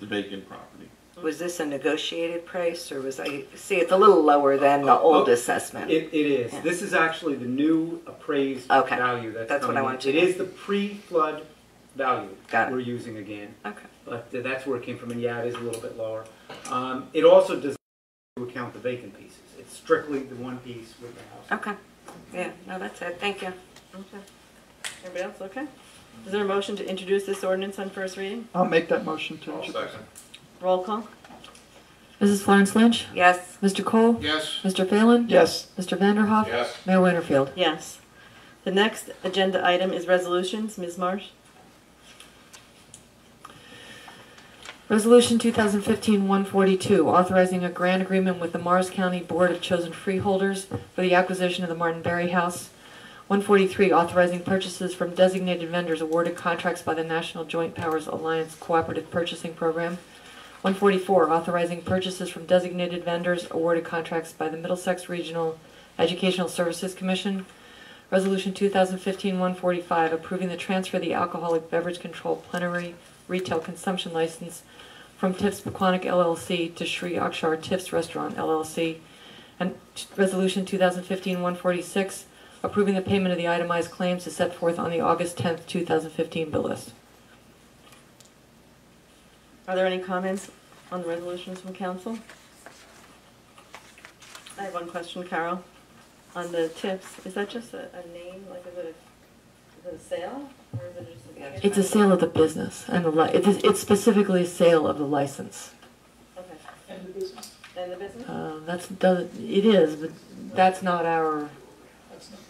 [SPEAKER 4] vacant property.
[SPEAKER 14] Was this a negotiated price, or see, it's a little lower than the old assessment.
[SPEAKER 13] It is. Yeah. This is actually the new appraised value that's
[SPEAKER 14] what I wanted to
[SPEAKER 13] know. It is the pre-flood value
[SPEAKER 14] we're
[SPEAKER 13] using again.
[SPEAKER 14] Okay.
[SPEAKER 13] But that's where it came from, and yeah, it is a little bit lower. It also does not account the vacant pieces. It's strictly the one piece with the house.
[SPEAKER 14] Okay. Yeah, no, that's it. Thank you.
[SPEAKER 2] Okay. Everybody else okay? Is there a motion to introduce this ordinance on first reading?
[SPEAKER 5] I'll make that motion to introduce.
[SPEAKER 11] Second.
[SPEAKER 2] Roll call?
[SPEAKER 8] Mrs. Florence Lynch?
[SPEAKER 14] Yes.
[SPEAKER 8] Mr. Cole?
[SPEAKER 9] Yes.
[SPEAKER 8] Mr. Phelan?
[SPEAKER 5] Yes.
[SPEAKER 8] Mr. Vanderhoff?
[SPEAKER 11] Yes.
[SPEAKER 8] Mayor Winterfield?
[SPEAKER 2] Yes. The next agenda item is resolutions. Ms. Marsh?
[SPEAKER 8] Resolution 2015-142, authorizing a grant agreement with the Morris County Board of Chosen Freeholders for the acquisition of the Martin Berry House. 143, authorizing purchases from designated vendors awarded contracts by the National Joint Powers Alliance Cooperative Purchasing Program. 144, authorizing purchases from designated vendors awarded contracts by the Middlesex Regional Educational Services Commission. Resolution 2015-145, approving the transfer of the alcoholic beverage control plenary retail consumption license from Tips Pequannock LLC to Shri Akshar Tips Restaurant LLC. And Resolution 2015-146, approving the payment of the itemized claims as set forth on the August 10th, 2015 bill list.
[SPEAKER 2] Are there any comments on the resolutions from council? I have one question, Carol. On the tips, is that just a name, like is it a sale? Or is it just
[SPEAKER 8] It's a sale of the business, and it's specifically a sale of the license.
[SPEAKER 2] Okay. And the business? And the business?
[SPEAKER 8] It is, but that's not our...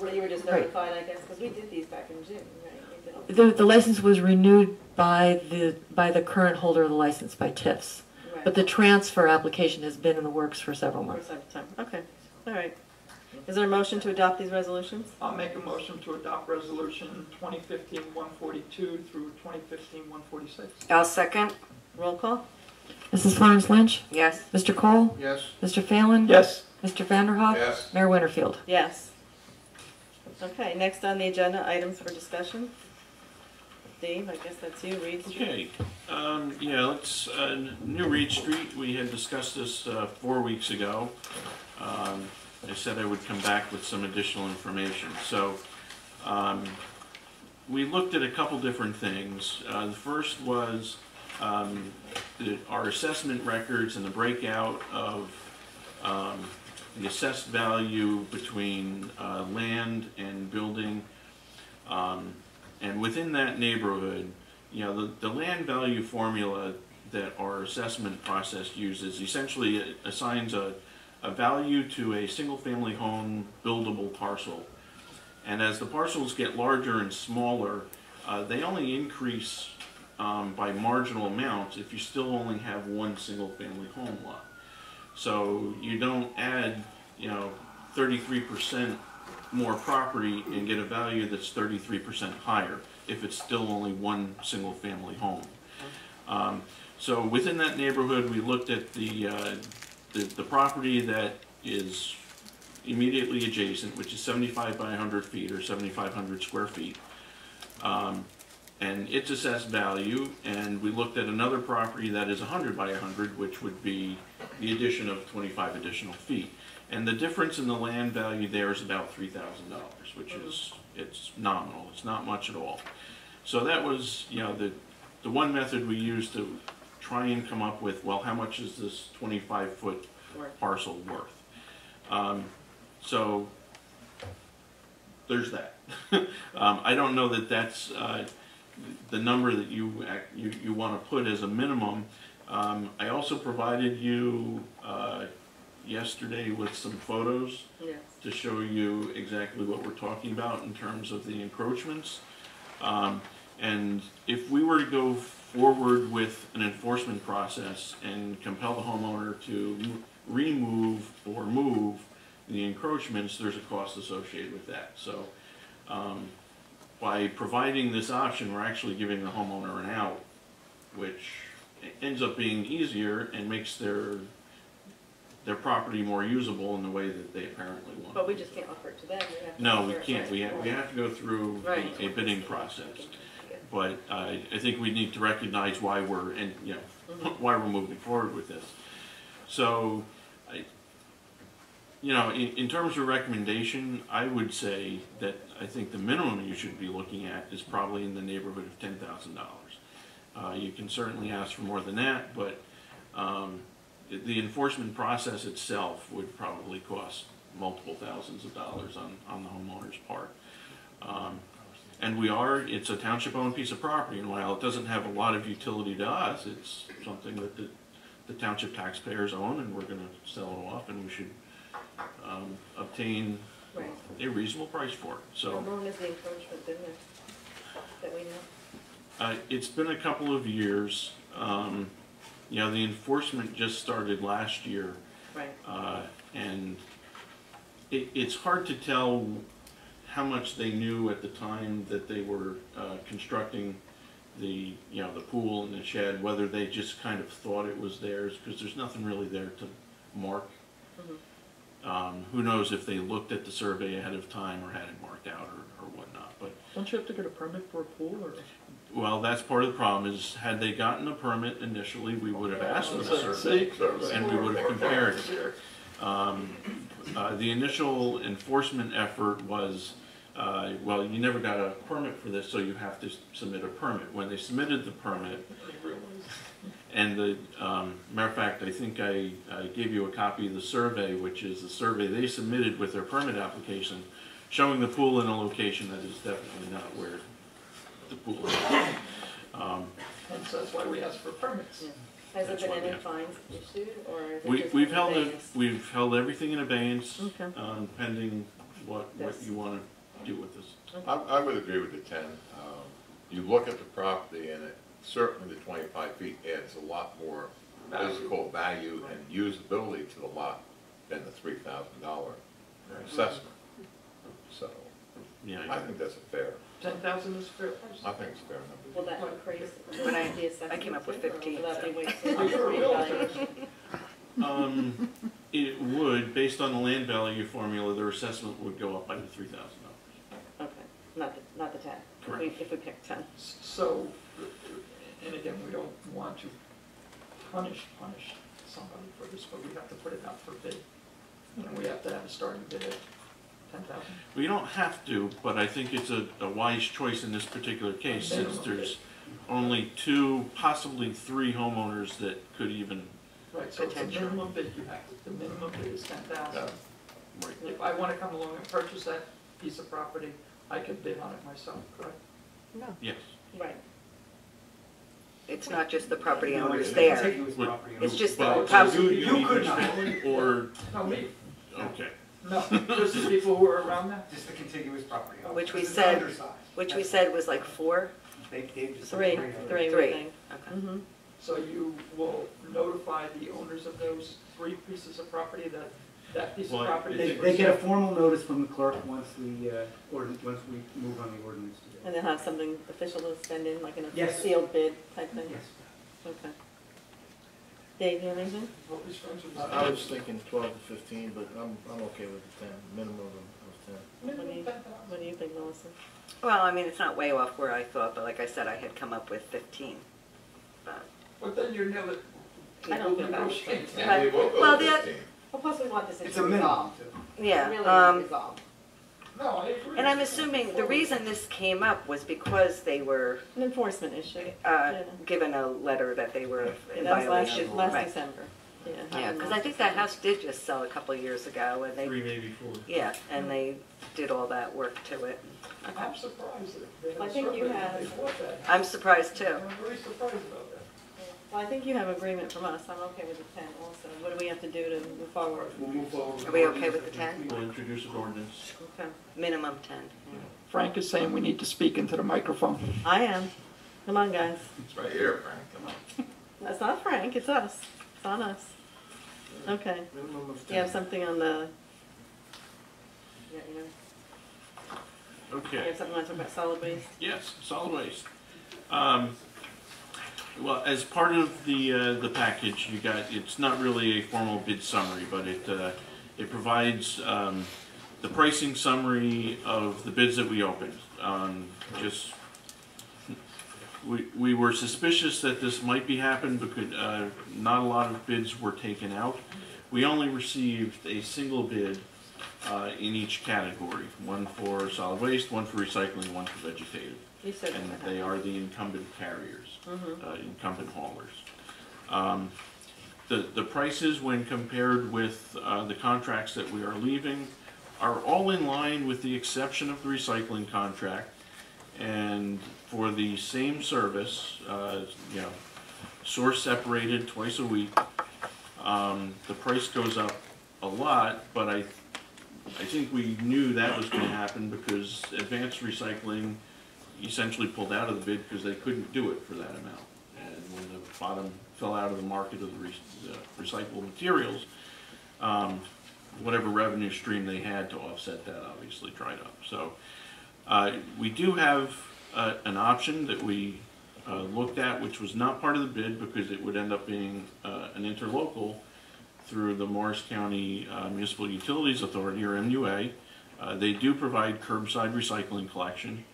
[SPEAKER 2] Well, you were just notified, I guess, because we did these back in June, right? We did
[SPEAKER 8] The license was renewed by the current holder of the license, by TIFS.
[SPEAKER 2] Right.
[SPEAKER 8] But the transfer application has been in the works for several months.
[SPEAKER 2] For some time. Okay, all right. Is there a motion to adopt these resolutions?
[SPEAKER 5] I'll make a motion to adopt resolution 2015-142 through 2015-146.
[SPEAKER 14] I'll second.
[SPEAKER 2] Roll call?
[SPEAKER 8] Mrs. Florence Lynch?
[SPEAKER 14] Yes.
[SPEAKER 8] Mr. Cole?
[SPEAKER 9] Yes.
[SPEAKER 8] Mr. Phelan?
[SPEAKER 5] Yes.
[SPEAKER 8] Mr. Vanderhoff?
[SPEAKER 11] Yes.
[SPEAKER 8] Mayor Winterfield?
[SPEAKER 2] Yes. Okay, next on the agenda, items for discussion. Dave, I guess that's you, Reed Street.
[SPEAKER 4] Okay, yeah, let's, New Reed Street, we had discussed this 4 weeks ago. I said I would come back with some additional information. So, we looked at a couple different things. The first was our assessment records and the breakout of the assessed value between land and building. And within that neighborhood, you know, the land value formula that our assessment process uses essentially assigns a value to a single-family home buildable parcel. And as the parcels get larger and smaller, they only increase by marginal amounts if you still only have one single-family home lot. So you don't add, you know, 33% more property and get a value that's 33% higher if it's still only one single-family home. So within that neighborhood, we looked at the property that is immediately adjacent, which is 75 by 100 feet or 7,500 square feet, and its assessed value. And we looked at another property that is 100 by 100, which would be the addition of 25 additional feet. And the difference in the land value there is about $3,000, which is, it's nominal. It's not much at all. So that was, you know, the one method we used to try and come up with, well, how much is this 25-foot parcel worth? So there's that. I don't know that that's the number that you want to put as a minimum. I also provided you yesterday with some photos to show you exactly what we're talking about in terms of the encroachments. And if we were to go forward with an enforcement process and compel the homeowner to remove or move the encroachments, there's a cost associated with that. So by providing this option, we're actually giving the homeowner an out, which ends up being easier and makes their property more usable in the way that they apparently want.
[SPEAKER 2] But we just can't offer it to them. We have to
[SPEAKER 4] No, we
[SPEAKER 2] offer it,
[SPEAKER 4] can't.
[SPEAKER 2] right?
[SPEAKER 4] We have to go through
[SPEAKER 2] Right.
[SPEAKER 4] a bidding process. But I think we need to recognize why we're why we're moving forward with this. So, in terms of recommendation, I would say that I think the minimum you should be looking at is probably in the neighborhood of $10,000. You can certainly ask for more than that, but the enforcement process itself would probably cost multiple thousands of dollars on the homeowner's part. And it's a township-owned piece of property, and while it doesn't have a lot of utility to us, it's something that the township taxpayers own, and we're going to sell it off, and we should obtain a reasonable price for it. So,
[SPEAKER 2] how long has the encroachment been there that we know?
[SPEAKER 4] It's been a couple of years. The enforcement just started last year,
[SPEAKER 2] Right.
[SPEAKER 4] and it's hard to tell how much they knew at the time that they were constructing the pool and the shed, whether they just kind of thought it was theirs, because there's nothing really there to mark. Who knows if they looked at the survey ahead of time or had it marked out or whatnot. But
[SPEAKER 5] Don't you have to get a permit for a pool, or?
[SPEAKER 4] well, that's part of the problem is, had they gotten a permit initially, we would have asked for the survey and we would have compared it. The initial enforcement effort was, well, you never got a permit for this, so you have to submit a permit. When they submitted the permit, and matter of fact, I think I gave you a copy of the survey, which is the survey they submitted with their permit application, showing the pool in a location that is definitely not where the pool is.
[SPEAKER 5] And so that's why we ask for permits.
[SPEAKER 2] Yeah. Has there
[SPEAKER 4] That's
[SPEAKER 2] been
[SPEAKER 4] why we
[SPEAKER 2] any
[SPEAKER 4] have-
[SPEAKER 2] fines issued, or is it just
[SPEAKER 4] We've
[SPEAKER 2] in
[SPEAKER 4] held
[SPEAKER 2] abeyance?
[SPEAKER 4] we've held everything in abeyance,
[SPEAKER 2] Okay.
[SPEAKER 4] pending what
[SPEAKER 2] Yes.
[SPEAKER 4] you want to do with this.
[SPEAKER 11] I would agree with the 10. You look at the property and certainly the 25 feet adds a lot more physical value and usability to the lot than the $3,000 assessment. So
[SPEAKER 4] Yeah.
[SPEAKER 11] I think that's a fair,
[SPEAKER 5] 10,000 is fair.
[SPEAKER 11] I think it's a fair
[SPEAKER 2] Will
[SPEAKER 11] number.
[SPEAKER 2] that increase?
[SPEAKER 14] But I
[SPEAKER 2] the assessment
[SPEAKER 14] came up with
[SPEAKER 2] too, or
[SPEAKER 14] 15,
[SPEAKER 2] will that be
[SPEAKER 14] so-
[SPEAKER 2] wasted?
[SPEAKER 5] Well, you're a realtor.
[SPEAKER 4] It would, based on the land value formula, their assessment would go up by the $3,000.
[SPEAKER 2] Okay, not the tax. if we pick 10.
[SPEAKER 5] So, and again, we don't want to punish somebody for this, but we have to put it out for bid. And we have to have a starting bid at 10,000.
[SPEAKER 4] We don't have to, but I think it's a wise choice in this particular case, since there's only 2, possibly 3 homeowners that could even.
[SPEAKER 5] Right, so it's a minimum bid, you have to, the minimum bid is 10,000.
[SPEAKER 4] Right.
[SPEAKER 5] If I want to come along and purchase that piece of property, I can bid on it myself, correct?
[SPEAKER 2] No.
[SPEAKER 4] Yes.
[SPEAKER 2] Right.
[SPEAKER 14] It's not just the property
[SPEAKER 13] No,
[SPEAKER 14] owners
[SPEAKER 13] it's
[SPEAKER 14] there.
[SPEAKER 13] contiguous property
[SPEAKER 14] It's
[SPEAKER 13] owners.
[SPEAKER 14] just the
[SPEAKER 4] Well,
[SPEAKER 14] property.
[SPEAKER 13] You could not.
[SPEAKER 4] Or,
[SPEAKER 5] No, me,
[SPEAKER 4] okay.
[SPEAKER 5] no, just the people who are around that.
[SPEAKER 13] Just the contiguous property owners.
[SPEAKER 14] Which we
[SPEAKER 13] It's
[SPEAKER 14] said-
[SPEAKER 13] undersized.
[SPEAKER 14] Which we said was like 4?
[SPEAKER 13] They just said
[SPEAKER 2] 3,
[SPEAKER 13] of them.
[SPEAKER 2] 3 we
[SPEAKER 14] Three.
[SPEAKER 2] think.
[SPEAKER 14] Okay.
[SPEAKER 2] Mm-hmm.
[SPEAKER 5] So you will notify the owners of those 3 pieces of property that that piece of
[SPEAKER 4] Well,
[SPEAKER 5] property.
[SPEAKER 13] They get a formal notice from the clerk once we, once we move on the ordinance today.
[SPEAKER 2] And they'll have something official to send in, like a
[SPEAKER 13] Yes.
[SPEAKER 2] sealed bid type thing?
[SPEAKER 13] Yes.
[SPEAKER 2] Okay. Dave, you have anything?
[SPEAKER 5] What was Frank's
[SPEAKER 9] I was thinking 12 to 15, but I'm okay with the 10, minimum of 10.
[SPEAKER 2] What do you think, Melissa?
[SPEAKER 14] Well, I mean, it's not way off where I thought, but like I said, I had come up with 15. But,
[SPEAKER 5] But then you're never.
[SPEAKER 2] I don't feel bad.
[SPEAKER 11] And we will go
[SPEAKER 14] Well,
[SPEAKER 11] to
[SPEAKER 14] the-
[SPEAKER 11] 15.
[SPEAKER 2] Well, plus we want this
[SPEAKER 13] It's a minimum too.
[SPEAKER 14] yeah.
[SPEAKER 2] resolved.
[SPEAKER 5] No, I agree.
[SPEAKER 14] And I'm assuming the reason this came up was because they were
[SPEAKER 2] An enforcement issue. Yeah.
[SPEAKER 14] given a letter that they were in
[SPEAKER 2] That was
[SPEAKER 14] violation.
[SPEAKER 2] last
[SPEAKER 14] Right.
[SPEAKER 2] December.
[SPEAKER 14] Yeah, because I think that house did just sell a couple of years ago, and
[SPEAKER 4] 3,
[SPEAKER 14] they,
[SPEAKER 4] maybe 4.
[SPEAKER 14] yeah, and they did all that work to it.
[SPEAKER 5] I'm surprised that they
[SPEAKER 2] I
[SPEAKER 5] had a
[SPEAKER 2] think you
[SPEAKER 5] survey
[SPEAKER 2] have-
[SPEAKER 5] and they bought that.
[SPEAKER 14] I'm surprised too.
[SPEAKER 5] I'm very surprised about that.
[SPEAKER 2] Well, I think you have agreement from us. I'm okay with the 10 also. What do we have to do to move forward?
[SPEAKER 13] We'll move forward.
[SPEAKER 14] Are we okay with the 10?
[SPEAKER 4] We'll introduce an ordinance.
[SPEAKER 2] Okay.
[SPEAKER 14] Minimum 10.
[SPEAKER 5] Frank is saying we need to speak into the microphone.
[SPEAKER 2] I am. Come on, guys.
[SPEAKER 11] It's right here, Frank, come on.
[SPEAKER 2] That's not Frank, it's us. It's on us. Okay.
[SPEAKER 9] Minimum of 10.
[SPEAKER 2] You have something on the, you
[SPEAKER 4] Okay.
[SPEAKER 2] have something on talk about solid waste?
[SPEAKER 4] Yes, solid waste. Well, as part of the package, you got, it's not really a formal bid summary, but it provides the pricing summary of the bids that we opened. Just, we were suspicious that this might be happening because not a lot of bids were taken out. We only received a single bid in each category, one for solid waste, one for recycling, one for vegetative.
[SPEAKER 2] You said
[SPEAKER 4] And
[SPEAKER 2] that.
[SPEAKER 4] they are the incumbent carriers, incumbent haulers. The prices, when compared with the contracts that we are leaving, are all in line with the exception of the recycling contract. And for the same service, you know, source separated twice a week, the price goes up a lot, but I think we knew that was going to happen because Advanced Recycling essentially pulled out of the bid because they couldn't do it for that amount. And when the bottom fell out of the market of the recyclable materials, whatever revenue stream they had to offset that obviously dried up. So we do have an option that we looked at, which was not part of the bid because it would end up being an interlocal through the Morris County Municipal Utilities Authority, or MUA. They do provide curbside recycling collection.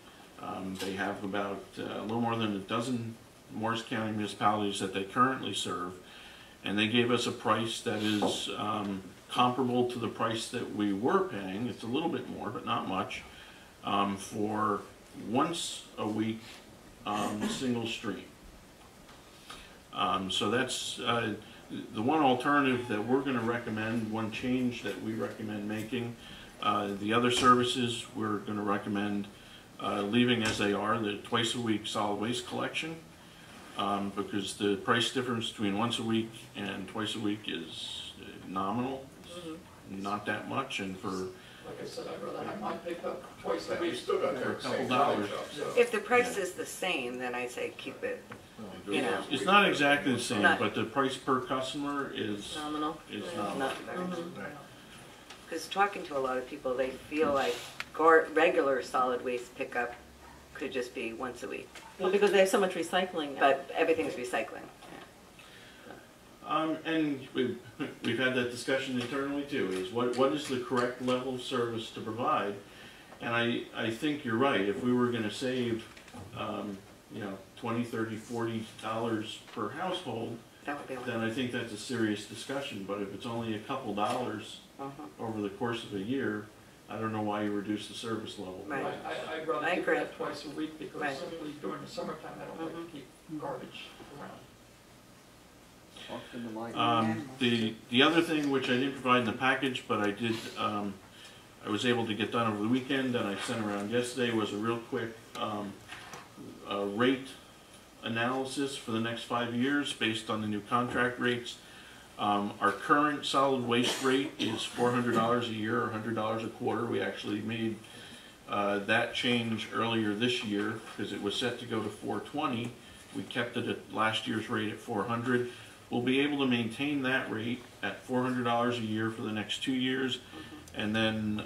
[SPEAKER 4] They have about a little more than a dozen Morris County municipalities that they currently serve, and they gave us a price that is comparable to the price that we were paying. It's a little bit more, but not much, for once a week single stream. So that's the one alternative that we're going to recommend, one change that we recommend making. The other services we're going to recommend leaving as they are, the twice a week solid waste collection, because the price difference between once a week and twice a week is nominal. It's not that much, and for
[SPEAKER 5] Like I said, I'd rather have mine picked up twice a
[SPEAKER 11] But you
[SPEAKER 5] week.
[SPEAKER 11] still got
[SPEAKER 4] For a
[SPEAKER 11] that
[SPEAKER 4] couple
[SPEAKER 11] same
[SPEAKER 4] dollars.
[SPEAKER 11] knowledge of, so.
[SPEAKER 14] If the price is the same, then I say keep it, you know.
[SPEAKER 4] it's not exactly the same,
[SPEAKER 14] Not-
[SPEAKER 4] but the price per customer is
[SPEAKER 2] Nominal.
[SPEAKER 4] nominal.
[SPEAKER 14] Not very.
[SPEAKER 11] Right.
[SPEAKER 14] Because talking to a lot of people, they feel like regular solid waste pickup could just be once a week,
[SPEAKER 2] Well, because they have so much recycling now.
[SPEAKER 14] but everything's recycling.
[SPEAKER 4] And we've had that discussion internally too, is what is the correct level of service to provide? And I think you're right. If we were gonna save, you know, $20, $30, $40 per household,
[SPEAKER 14] That would be one.
[SPEAKER 4] then I think that's a serious discussion. But if it's only a couple dollars over the course of a year, I don't know why you reduce the service level.
[SPEAKER 14] Right.
[SPEAKER 5] I'd rather
[SPEAKER 14] I
[SPEAKER 5] keep
[SPEAKER 14] agree.
[SPEAKER 5] that twice a week because
[SPEAKER 14] Right.
[SPEAKER 5] simply during the summertime, I don't like to keep garbage around.
[SPEAKER 4] The other thing, which I didn't provide in the package, but I did, I was able to get done over the weekend and I sent around yesterday, was a real quick rate analysis for the next 5 years based on the new contract rates. Our current solid waste rate is $400 a year or $100 a quarter. We actually made that change earlier this year because it was set to go to $420. We kept it at last year's rate at $400. We'll be able to maintain that rate at $400 a year for the next 2 years, and then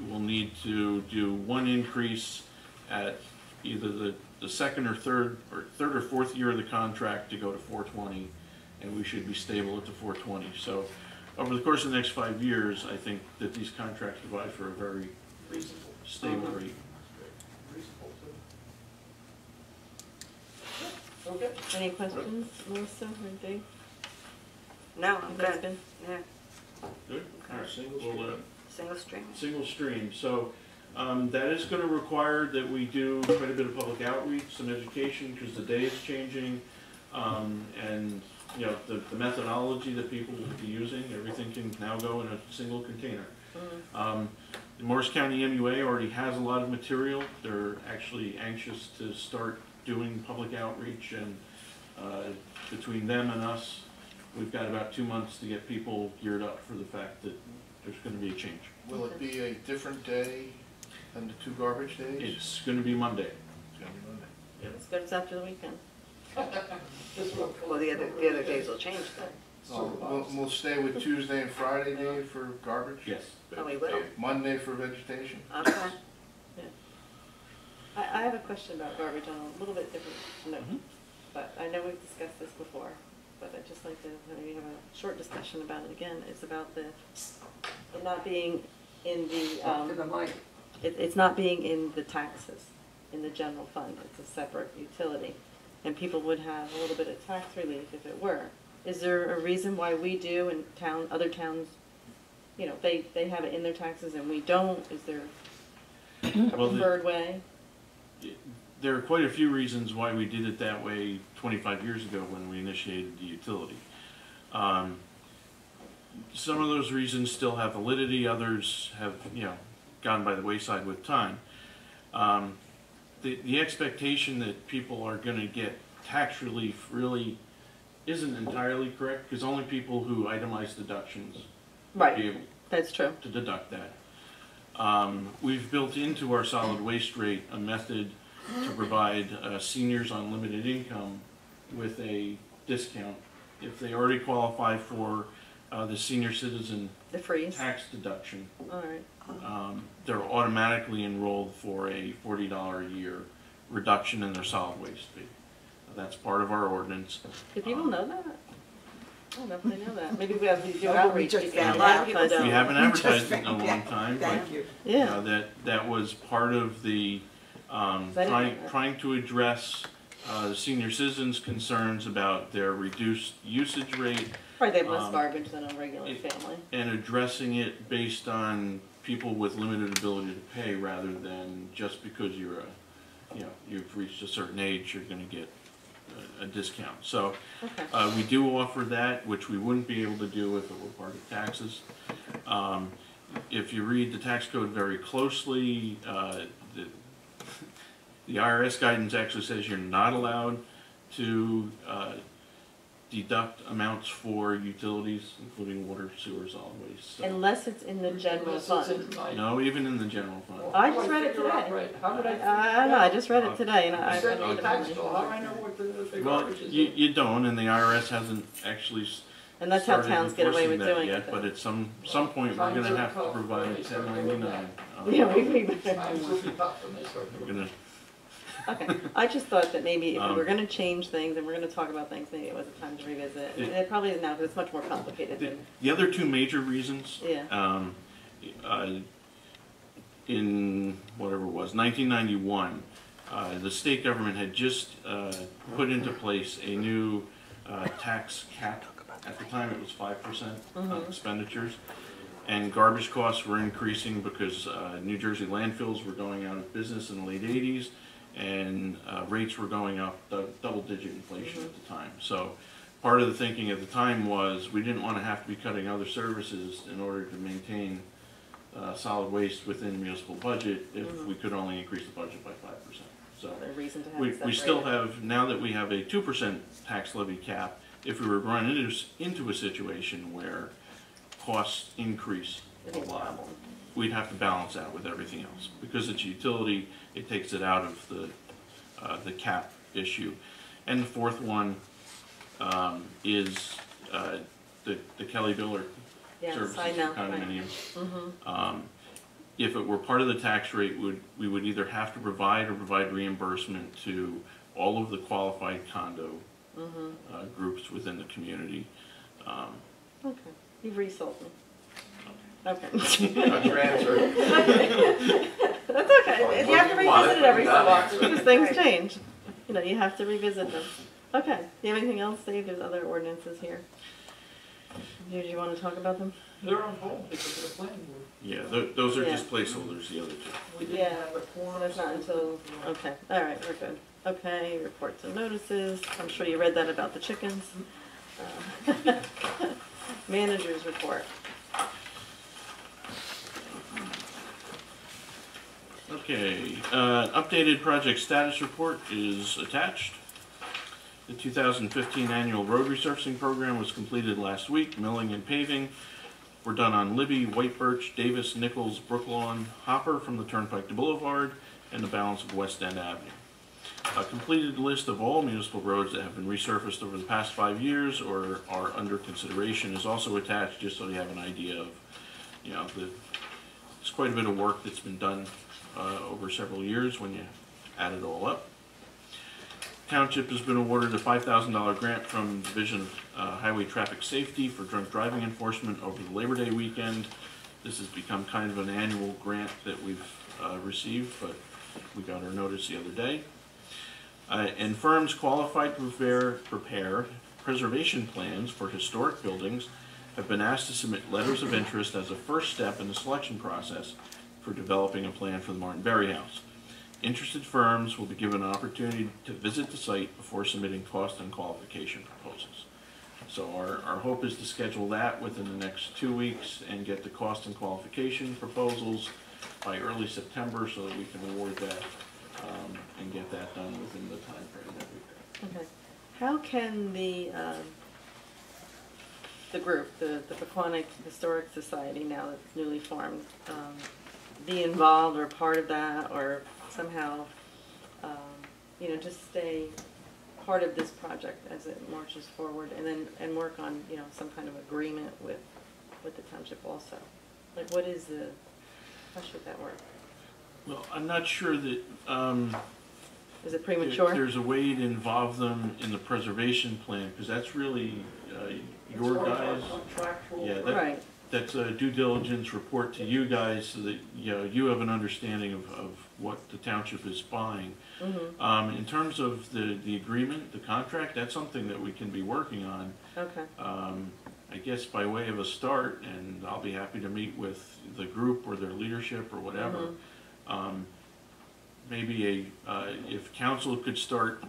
[SPEAKER 4] we'll need to do one increase at either the second or third or fourth year of the contract to go to $420, and we should be stable at the $420. So over the course of the next 5 years, I think that these contracts provide for a very stable rate.
[SPEAKER 2] Okay. Any questions, Melissa or Dave?
[SPEAKER 14] No, I'm
[SPEAKER 2] That's
[SPEAKER 14] good. Yeah,
[SPEAKER 4] Good? All right. Well,
[SPEAKER 14] single stream.
[SPEAKER 4] single stream. So that is going to require that we do quite a bit of public outreach, some education, because the day is changing, and you know the methodology that people will be using. Everything can now go in a single container. The Morris County MUA already has a lot of material. They're actually anxious to start doing public outreach, and between them and us, we've got about 2 months to get people geared up for the fact that there's going to be a change.
[SPEAKER 9] Will it be a different day than the 2 garbage days?
[SPEAKER 4] It's going to be Monday.
[SPEAKER 9] It's gonna be Monday.
[SPEAKER 2] It's good as after the weekend.
[SPEAKER 14] Well, the other days will change then.
[SPEAKER 9] So we'll stay with Tuesday and Friday day for garbage?
[SPEAKER 4] Yes.
[SPEAKER 14] Oh, we will.
[SPEAKER 9] Monday for vegetation?
[SPEAKER 14] Okay.
[SPEAKER 2] I have a question about garbage on a little bit different note, but I know we've discussed this before, but I'd just like to maybe have a short discussion about it again. It's about it not being in the, it's not being in the taxes, in the general fund. It's a separate utility, and people would have a little bit of tax relief if it were. Is there a reason why we do and other towns, you know, they have it in their taxes and we don't? Is there a preferred way?
[SPEAKER 4] There are quite a few reasons why we did it that way 25 years ago when we initiated the utility. Some of those reasons still have validity, others have, you know, gone by the wayside with time. The expectation that people are going to get tax relief really isn't entirely correct, because only people who itemize deductions will be able
[SPEAKER 2] That's true.
[SPEAKER 4] to deduct that. We've built into our solid waste rate a method to provide seniors on limited income with a discount if they already qualify for the senior citizen tax deduction.
[SPEAKER 2] All right.
[SPEAKER 4] They're automatically enrolled for a $40 a year reduction in their solid waste fee. That's part of our ordinance.
[SPEAKER 2] Do people know that? I don't know if they know that. Maybe we have to do
[SPEAKER 1] Oh, we
[SPEAKER 2] outreach.
[SPEAKER 1] just
[SPEAKER 2] because
[SPEAKER 1] found
[SPEAKER 2] a lot
[SPEAKER 1] out.
[SPEAKER 2] of people don't.
[SPEAKER 4] We haven't
[SPEAKER 1] We just
[SPEAKER 4] advertised it in a
[SPEAKER 1] found
[SPEAKER 4] long
[SPEAKER 1] out.
[SPEAKER 4] time, but
[SPEAKER 1] Thank you.
[SPEAKER 2] Yeah.
[SPEAKER 4] that was part of the trying to address the senior citizens' concerns about their reduced usage rate.
[SPEAKER 2] Right, they have less garbage than a regular family.
[SPEAKER 4] And addressing it based on people with limited ability to pay, rather than just because you've reached a certain age, you're going to get a discount. So we do offer that, which we wouldn't be able to do if it were part of taxes. If you read the tax code very closely, the IRS guidance actually says you're not allowed to deduct amounts for utilities, including water, sewer, solid waste. So,
[SPEAKER 2] Unless it's in the general fund.
[SPEAKER 4] no, even in the general fund.
[SPEAKER 2] I just read it today.
[SPEAKER 5] How would
[SPEAKER 2] I don't know, I just read it today and I
[SPEAKER 5] You sent me
[SPEAKER 2] read
[SPEAKER 5] a tax bill, how do I know what the
[SPEAKER 4] Well,
[SPEAKER 5] garbage is?
[SPEAKER 4] you don't, and the IRS hasn't actually
[SPEAKER 2] And that's how
[SPEAKER 4] started
[SPEAKER 2] towns get away with
[SPEAKER 4] enforcing that
[SPEAKER 2] doing
[SPEAKER 4] yet,
[SPEAKER 2] it.
[SPEAKER 4] but at some point, we're gonna have to provide 1099.
[SPEAKER 2] Yeah, we better.
[SPEAKER 5] Times will be tough when they start
[SPEAKER 4] We're
[SPEAKER 5] doing it.
[SPEAKER 4] gonna,
[SPEAKER 2] Okay, I just thought that maybe if we were gonna change things and we're gonna talk about things, maybe it was a time to revisit. And it probably is now, because it's much more complicated than,
[SPEAKER 4] the other two major reasons,
[SPEAKER 2] yeah.
[SPEAKER 4] in whatever it was, 1991, the state government had just put into place a new tax cap. At the time, it was 5% of expenditures. And garbage costs were increasing because New Jersey landfills were going out of business in the late 80s, and rates were going up, double-digit inflation at the time. So part of the thinking at the time was we didn't want to have to be cutting other services in order to maintain solid waste within the municipal budget if we could only increase the budget by 5%. So
[SPEAKER 2] There's a reason to have it
[SPEAKER 4] we still
[SPEAKER 2] separated.
[SPEAKER 4] have, now that we have a 2% tax levy cap, if we were running into a situation where costs increase a lot, we'd have to balance out with everything else. Because it's a utility, it takes it out of the cap issue. And the fourth one is the Kelly Biller
[SPEAKER 2] Yes,
[SPEAKER 4] services
[SPEAKER 2] I know,
[SPEAKER 4] for
[SPEAKER 2] right.
[SPEAKER 4] condominiums. If it were part of the tax rate, we would either have to provide or provide reimbursement to all of the qualified condo groups within the community.
[SPEAKER 2] Okay, you've resold me. Okay.
[SPEAKER 11] A transfer.
[SPEAKER 2] That's okay. You have to revisit it every so often because things change. You know, you have to revisit them. Okay. Do you have anything else, Dave? There's other ordinances here. Do you want to talk about them?
[SPEAKER 5] They're on hold because of the planning board.
[SPEAKER 4] Yeah, those are just placeholders, the other two.
[SPEAKER 5] We didn't
[SPEAKER 2] Yeah,
[SPEAKER 5] have a quorum.
[SPEAKER 2] that's not until, okay, all right, we're good. Okay, reports and notices. I'm sure you read that about the chickens. Manager's report.
[SPEAKER 4] Okay, updated project status report is attached. The 2015 annual road resurfacing program was completed last week. Milling and paving were done on Libby, White Birch, Davis, Nichols, Brooklawn, Hopper from the Turnpike to Boulevard, and the balance of West End Avenue. A completed list of all municipal roads that have been resurfaced over the past 5 years or are under consideration is also attached, just so you have an idea of, you know, it's quite a bit of work that's been done over several years when you add it all up. Township has been awarded a $5,000 grant from Division of Highway Traffic Safety for drunk driving enforcement over the Labor Day weekend. This has become kind of an annual grant that we've received, but we got our notice the other day. And firms qualified to prepare preservation plans for historic buildings have been asked to submit letters of interest as a first step in the selection process for developing a plan for the Martin Berry House. Interested firms will be given an opportunity to visit the site before submitting cost and qualification proposals. So our hope is to schedule that within the next 2 weeks and get the cost and qualification proposals by early September so that we can award that and get that done within the time frame that we've got.
[SPEAKER 2] Okay. How can the group, the Pequannock Historic Society, now that's newly formed, be involved or part of that, or somehow, you know, just stay part of this project as it marches forward, and work on, you know, some kind of agreement with the township also? Like, what is how should that work?
[SPEAKER 4] Well, I'm not sure that
[SPEAKER 2] Is it premature?
[SPEAKER 4] there's a way to involve them in the preservation plan, because that's really your guys. Yeah,
[SPEAKER 2] Right.
[SPEAKER 4] that's a due diligence report to you guys so that, you know, you have an understanding of what the township is buying. In terms of the agreement, the contract, that's something that we can be working on.
[SPEAKER 2] Okay.
[SPEAKER 4] I guess by way of a start, and I'll be happy to meet with the group or their leadership or whatever. Maybe if council could start,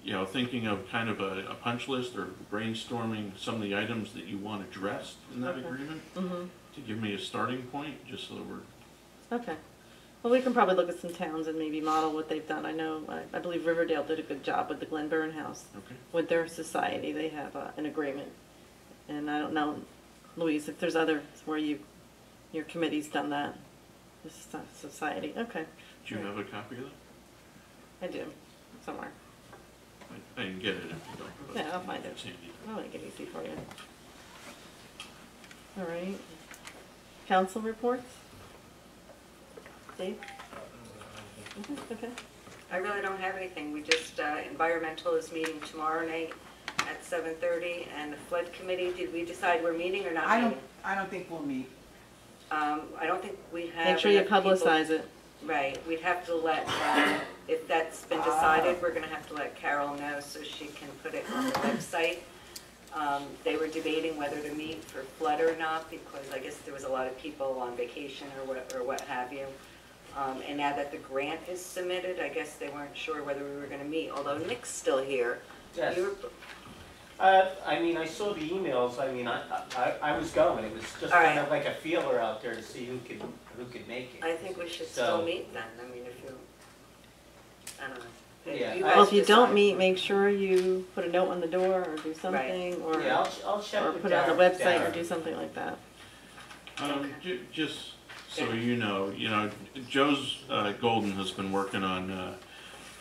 [SPEAKER 4] you know, thinking of kind of a punch list or brainstorming some of the items that you want addressed in that agreement, to give me a starting point, just so that we're...
[SPEAKER 2] Okay. Well, we can probably look at some towns and maybe model what they've done. I know, I believe Riverdale did a good job with the Glen Burn House.
[SPEAKER 4] Okay. With
[SPEAKER 2] their society, they have an agreement. And I don't know, Louise, if there's others where your committee's done that, this society. Okay.
[SPEAKER 4] Do you have a copy of that?
[SPEAKER 2] I do, somewhere.
[SPEAKER 4] I can get it if you don't. but
[SPEAKER 2] Yeah, I'll find it.
[SPEAKER 4] it's handy.
[SPEAKER 2] I'll make it easy for you. All right. Council reports? Dave? Okay.
[SPEAKER 14] I really don't have anything. We just, environmental is meeting tomorrow night at 7:30, and the flood committee, did we decide we're meeting or not meeting?
[SPEAKER 1] I don't think we'll meet.
[SPEAKER 14] I don't think we have.
[SPEAKER 2] Make sure you
[SPEAKER 14] enough people-
[SPEAKER 2] publicize it.
[SPEAKER 14] Right, we'd have to let, if that's been decided, we're gonna have to let Carol know so she can put it on the website. They were debating whether to meet for flood or not, because I guess there was a lot of people on vacation or what have you. And now that the grant is submitted, I guess they weren't sure whether we were gonna meet, although Nick's still here.
[SPEAKER 12] Yes.
[SPEAKER 14] You were-
[SPEAKER 12] I mean, I saw the emails, I mean, I was going, it was just
[SPEAKER 14] All
[SPEAKER 12] kind
[SPEAKER 14] right.
[SPEAKER 12] of like a feeler out there to see who could make it.
[SPEAKER 14] I think we should
[SPEAKER 12] So-
[SPEAKER 14] still meet then, I mean, if you, I don't know. If
[SPEAKER 12] Yeah,
[SPEAKER 14] you
[SPEAKER 12] I-
[SPEAKER 2] Well,
[SPEAKER 14] guys
[SPEAKER 2] if you don't
[SPEAKER 14] decide.
[SPEAKER 2] meet, make sure you put a note on the door or do something, or,
[SPEAKER 12] Yeah, I'll check
[SPEAKER 2] or
[SPEAKER 12] with
[SPEAKER 2] put it on the
[SPEAKER 12] Darren.
[SPEAKER 2] website or do something like that.
[SPEAKER 4] Just so you know, Joe's Golden has been working on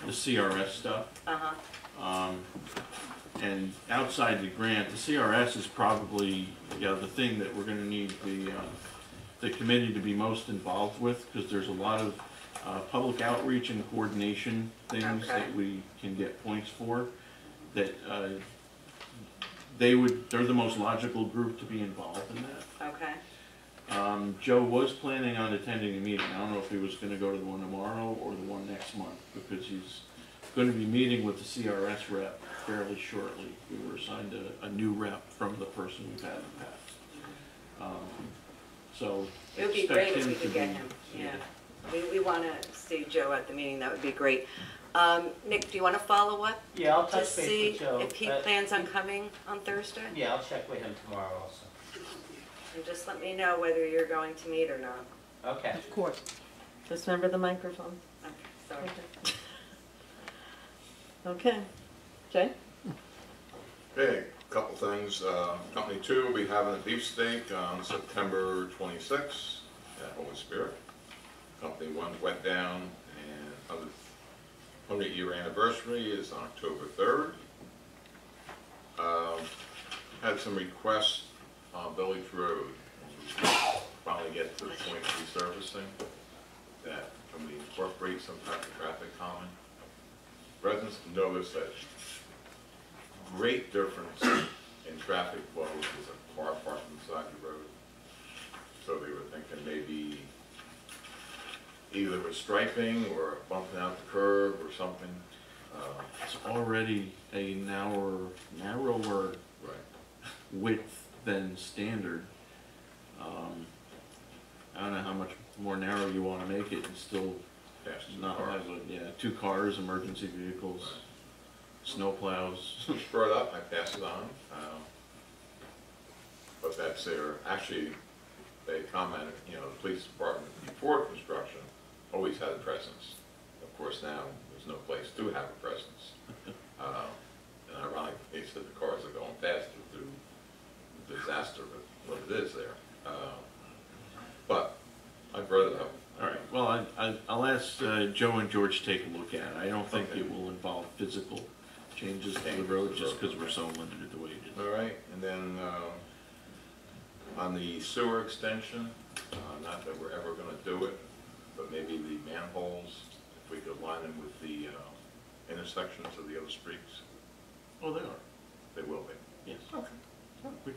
[SPEAKER 4] the CRS stuff.
[SPEAKER 14] Uh-huh.
[SPEAKER 4] And outside the grant, the CRS is probably, the thing that we're gonna need the committee to be most involved with, because there's a lot of public outreach and coordination things
[SPEAKER 14] Okay.
[SPEAKER 4] that we can get points for, that they're the most logical group to be involved in that.
[SPEAKER 14] Okay.
[SPEAKER 4] Joe was planning on attending a meeting. I don't know if he was gonna go to the one tomorrow or the one next month, because he's gonna be meeting with the CRS rep fairly shortly. We were assigned a new rep from the person we've had in the past. So.
[SPEAKER 14] It would be
[SPEAKER 4] expect
[SPEAKER 14] great if we
[SPEAKER 4] to
[SPEAKER 14] could get
[SPEAKER 4] be-
[SPEAKER 14] him, yeah. We want to see Joe at the meeting, that would be great. Nick, do you want to follow up?
[SPEAKER 12] Yeah, I'll
[SPEAKER 14] To
[SPEAKER 12] touch base
[SPEAKER 14] see
[SPEAKER 12] with Joe.
[SPEAKER 14] if he plans on coming on Thursday?
[SPEAKER 12] Yeah, I'll check with him tomorrow also.
[SPEAKER 14] And just let me know whether you're going to meet or not.
[SPEAKER 12] Okay.
[SPEAKER 2] Of course. Just remember the microphone.
[SPEAKER 14] Okay, sorry.
[SPEAKER 2] Okay. Jay?
[SPEAKER 11] Okay, couple things. Company 2 will be having a beefsteak on September 26th at Holy Spirit. Company 1 went down, and 100-year anniversary is on October 3rd. Had some requests on Village Road. Finally get to the point of resurfacing, that can we incorporate some type of traffic calming? Residents noticed that great difference in traffic flow is a car parked beside the road. So they were thinking maybe either with striping or bumping out the curb or something.
[SPEAKER 4] It's already a narrower
[SPEAKER 11] Right.
[SPEAKER 4] width than standard. I don't know how much more narrow you want to make it and still
[SPEAKER 11] Past two
[SPEAKER 4] not
[SPEAKER 11] cars.
[SPEAKER 4] have 2 cars, emergency vehicles, snowplows.
[SPEAKER 11] It's brought up, I pass it on. But that's their, actually, they commented, the police department before construction always had a presence. Of course, now there's no place to have a presence. And ironically, they said the cars are going faster through the disaster of what it is there. But I brought it up.
[SPEAKER 4] All right, well, I'll ask Joe and George to take a look at it. I don't think it will involve physical changes to the road just because we're so limited the way it is.
[SPEAKER 11] All right, and then on the sewer extension, not that we're ever going to do it, but maybe the manholes, if we could line them with the intersections of the other streets,
[SPEAKER 4] Oh, they are,
[SPEAKER 11] they will be.
[SPEAKER 4] yes.
[SPEAKER 11] Okay.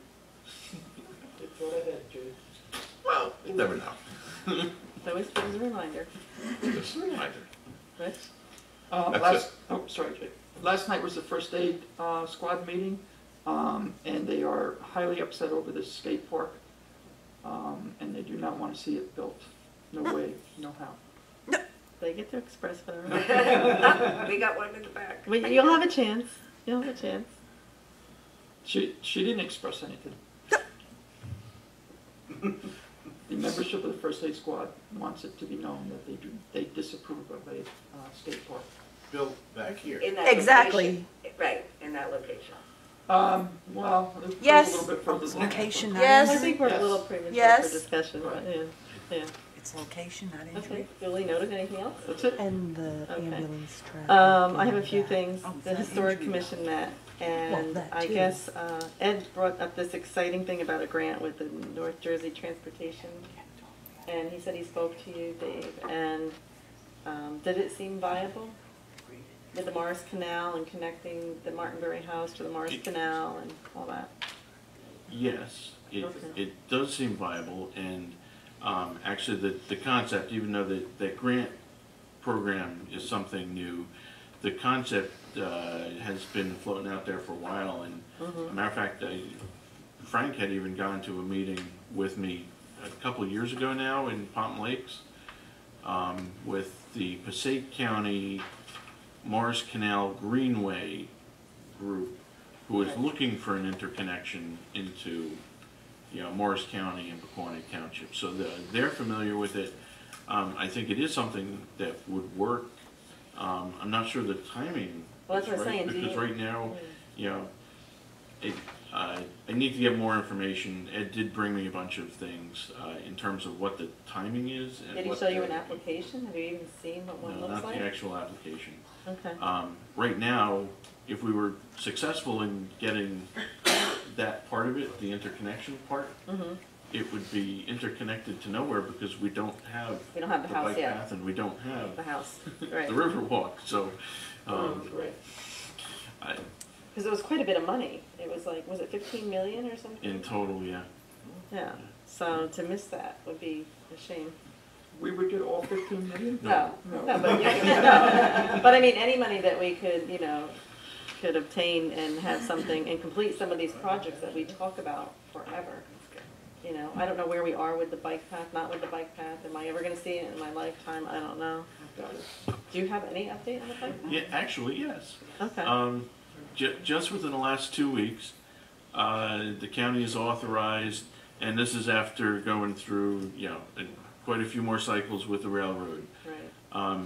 [SPEAKER 4] Well, you never know.
[SPEAKER 2] Always brings a reminder.
[SPEAKER 11] Just a reminder.
[SPEAKER 2] Rich?
[SPEAKER 11] That's
[SPEAKER 5] Sorry, Jay. Last night was the first aid squad meeting, and they are highly upset over this skate park, and they do not want to see it built. No way, no how.
[SPEAKER 2] They get to express whatever.
[SPEAKER 14] We got one in the back.
[SPEAKER 2] But you'll have a chance. You'll have a chance.
[SPEAKER 5] She didn't express anything. The membership of the first aid squad wants it to be known that they disapprove of a skate park.
[SPEAKER 9] Built back here.
[SPEAKER 14] In that
[SPEAKER 10] Exactly.
[SPEAKER 14] location. Right, in that location.
[SPEAKER 5] Well, it goes
[SPEAKER 10] Yes.
[SPEAKER 5] a little bit further than that.
[SPEAKER 10] Location, not
[SPEAKER 2] I
[SPEAKER 10] injury.
[SPEAKER 2] think we're a
[SPEAKER 5] Yes.
[SPEAKER 2] little premature
[SPEAKER 10] Yes.
[SPEAKER 2] for discussion, but yeah.
[SPEAKER 10] It's location, not
[SPEAKER 2] Okay,
[SPEAKER 10] injury.
[SPEAKER 2] duly noted. Anything else?
[SPEAKER 5] That's it.
[SPEAKER 10] And the
[SPEAKER 2] Okay.
[SPEAKER 10] ambulance traffic.
[SPEAKER 2] I have a few
[SPEAKER 10] and
[SPEAKER 2] things.
[SPEAKER 10] that.
[SPEAKER 2] The
[SPEAKER 10] Not
[SPEAKER 2] Historic
[SPEAKER 10] injury.
[SPEAKER 2] Commission met,
[SPEAKER 10] Well,
[SPEAKER 2] and
[SPEAKER 10] that
[SPEAKER 2] I
[SPEAKER 10] too.
[SPEAKER 2] guess Ed brought up this exciting thing about a grant with the North Jersey Transportation, and he said he spoke to you, Dave, and did it seem viable? With the Morris Canal and connecting the Martinbury House to the Morris Canal and all that?
[SPEAKER 4] Yes,
[SPEAKER 2] Okay.
[SPEAKER 4] it does seem viable, and Actually, the concept, even though the grant program is something new, the concept has been floating out there for a while. And as a matter of fact, Frank had even gone to a meeting with me a couple of years ago now in Palm Lakes with the Passaic County Morris Canal Greenway group, who is looking for an interconnection into, you know, Morris County and Pequannock Township. So they're familiar with it. I think it is something that would work. I'm not sure the timing.
[SPEAKER 2] Well, that's what I'm saying.
[SPEAKER 4] Because right now, you know, I need to get more information. Ed did bring me a bunch of things in terms of what the timing is. And
[SPEAKER 2] did he show you an application? Have you even seen what one looks
[SPEAKER 4] like? No, not
[SPEAKER 2] like?
[SPEAKER 4] the actual application.
[SPEAKER 2] Okay.
[SPEAKER 4] Right now, if we were successful in getting that part of it, the interconnection part, it would be interconnected to nowhere because we don't have
[SPEAKER 2] the house
[SPEAKER 4] bike
[SPEAKER 2] yet.
[SPEAKER 4] path and we don't have
[SPEAKER 2] the house, right?
[SPEAKER 4] the river walk. So,
[SPEAKER 2] right. Because it was quite a bit of money. It was like, was it 15 million or something?
[SPEAKER 4] In total, yeah.
[SPEAKER 2] Yeah. So to miss that would be a shame.
[SPEAKER 5] We would get all 15 million?
[SPEAKER 2] No, but no. But I mean, any money that we could, you know, could obtain and have something and complete some of these projects that we talk about forever. You know, I don't know where we are with the bike path, not with the bike path. Am I ever going to see it in my lifetime? I don't know. Do you have any update on the bike path?
[SPEAKER 4] Yeah, actually, yes.
[SPEAKER 2] Okay.
[SPEAKER 4] Just within the last 2 weeks, the county has authorized, and this is after going through, you know, quite a few more cycles with the railroad.
[SPEAKER 2] Right.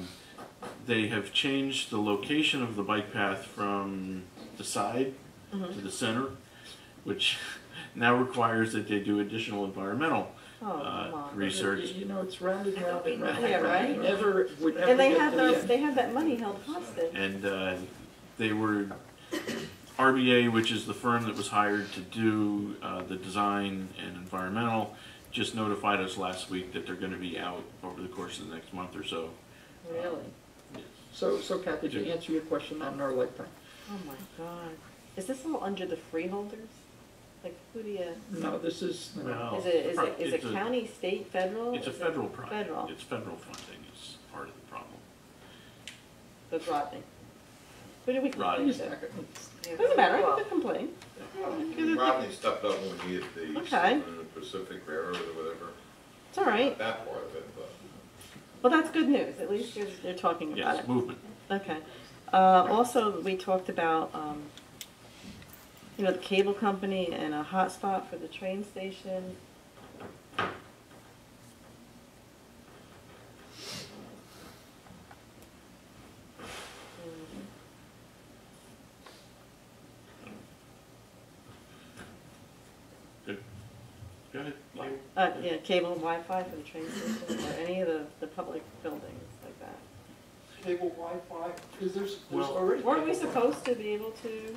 [SPEAKER 4] They have changed the location of the bike path from the side to the center, which now requires that they do additional environmental research.
[SPEAKER 5] You know, it's rounded round and round.
[SPEAKER 2] Yeah, right.
[SPEAKER 5] Would never
[SPEAKER 2] And they
[SPEAKER 5] get
[SPEAKER 2] have
[SPEAKER 5] to the
[SPEAKER 2] those.
[SPEAKER 5] end.
[SPEAKER 2] They have that money held hostage.
[SPEAKER 4] And they were, RBA, which is the firm that was hired to do the design and environmental, just notified us last week that they're going to be out over the course of the next month or so.
[SPEAKER 2] Really?
[SPEAKER 5] So Kathy, to answer your question on our lifetime.
[SPEAKER 2] Oh my God. Is this all under the freeholders? Like, who do you?
[SPEAKER 5] No, this is.
[SPEAKER 4] No.
[SPEAKER 2] Is it county, state, federal?
[SPEAKER 4] It's a federal project.
[SPEAKER 2] Federal.
[SPEAKER 4] It's federal funding is part of the problem.
[SPEAKER 2] So it's Rodney. Who do we complain
[SPEAKER 4] Rodney.
[SPEAKER 2] to? Doesn't matter. I can complain.
[SPEAKER 11] Rodney stepped up when we needed the
[SPEAKER 2] Okay.
[SPEAKER 11] Pacific Railroad or whatever.
[SPEAKER 2] It's all right.
[SPEAKER 11] Not that part of it, but.
[SPEAKER 2] Well, that's good news. At least you're talking about
[SPEAKER 4] Yes,
[SPEAKER 2] it.
[SPEAKER 4] movement.
[SPEAKER 2] Okay. Also, we talked about, you know, the cable company and a hotspot for the train station.
[SPEAKER 4] Good. Go ahead.
[SPEAKER 2] Yeah, cable and Wi-Fi for the train station or any of the public buildings like that.
[SPEAKER 5] Cable Wi-Fi, because there's
[SPEAKER 4] Well,
[SPEAKER 5] already.
[SPEAKER 2] Weren't we supposed to be able to?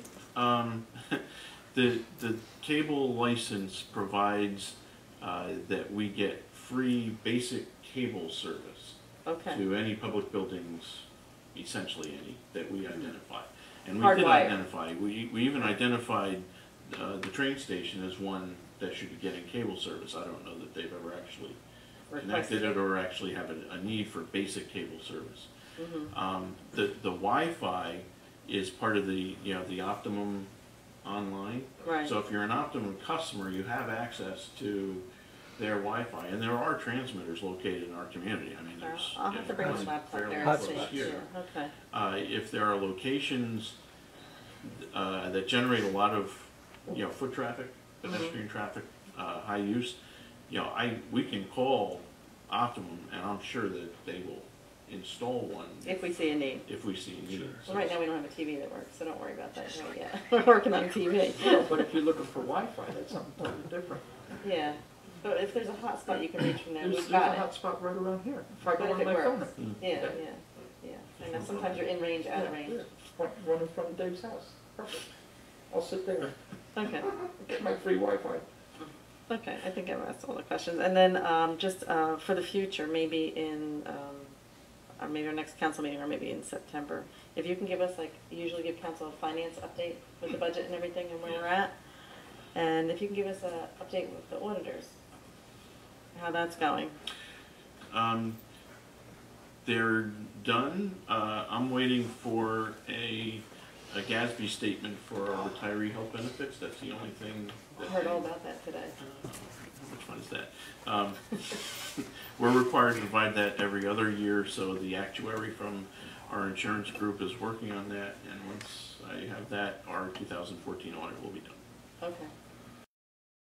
[SPEAKER 4] The cable license provides that we get free basic cable service
[SPEAKER 2] Okay.
[SPEAKER 4] to any public buildings, essentially any, that we identify. And we did
[SPEAKER 2] Hardwired.
[SPEAKER 4] identify, we even identified the train station as one that should be getting cable service. I don't know that they've ever actually connected it or actually have a need for basic cable service. The Wi-Fi is part of the, you know, the Optimum online.
[SPEAKER 2] Right.
[SPEAKER 4] So if you're an Optimum customer, you have access to their Wi-Fi, and there are transmitters located in our community. I mean, there's
[SPEAKER 2] I'll have to bring
[SPEAKER 4] one
[SPEAKER 2] my laptop
[SPEAKER 4] fairly
[SPEAKER 2] there and
[SPEAKER 4] close
[SPEAKER 2] see.
[SPEAKER 4] here.
[SPEAKER 2] Yeah, okay.
[SPEAKER 4] If there are locations that generate a lot of, you know, foot traffic, pedestrian traffic, high use, you know, we can call Optimum, and I'm sure that they will install one
[SPEAKER 2] If we see a need.
[SPEAKER 4] if we see a need.
[SPEAKER 2] Well, right now we don't have a TV that works, so don't worry about that right yet. We're working on a TV.
[SPEAKER 5] But if you're looking for Wi-Fi, that's something totally different.
[SPEAKER 2] Yeah, but if there's a hotspot you can reach from there,
[SPEAKER 5] There's
[SPEAKER 2] we've
[SPEAKER 5] a
[SPEAKER 2] got it.
[SPEAKER 5] hotspot right around here. If I
[SPEAKER 2] But
[SPEAKER 5] go
[SPEAKER 2] if
[SPEAKER 5] on
[SPEAKER 2] it
[SPEAKER 5] my phone.
[SPEAKER 2] works. Yeah. I know sometimes you're in range, out of range.
[SPEAKER 5] Run in front of Dave's house. Perfect. I'll sit there,
[SPEAKER 2] Okay.
[SPEAKER 5] get my free Wi-Fi.
[SPEAKER 2] Okay, I think I've asked all the questions. And then just for the future, maybe in, or maybe our next council meeting, or maybe in September, if you can give us, like, you usually give council a finance update with the budget and everything and where we're at. And if you can give us an update with the auditors. how that's going?
[SPEAKER 4] They're done. I'm waiting for a GASB statement for our retiree health benefits. That's the only thing
[SPEAKER 2] I
[SPEAKER 4] that
[SPEAKER 2] heard all about that today.
[SPEAKER 4] how much fun is that? We're required to provide that every other year, so the actuary from our insurance group is working on that, and once I have that, our 2014 audit will be done.
[SPEAKER 2] Okay.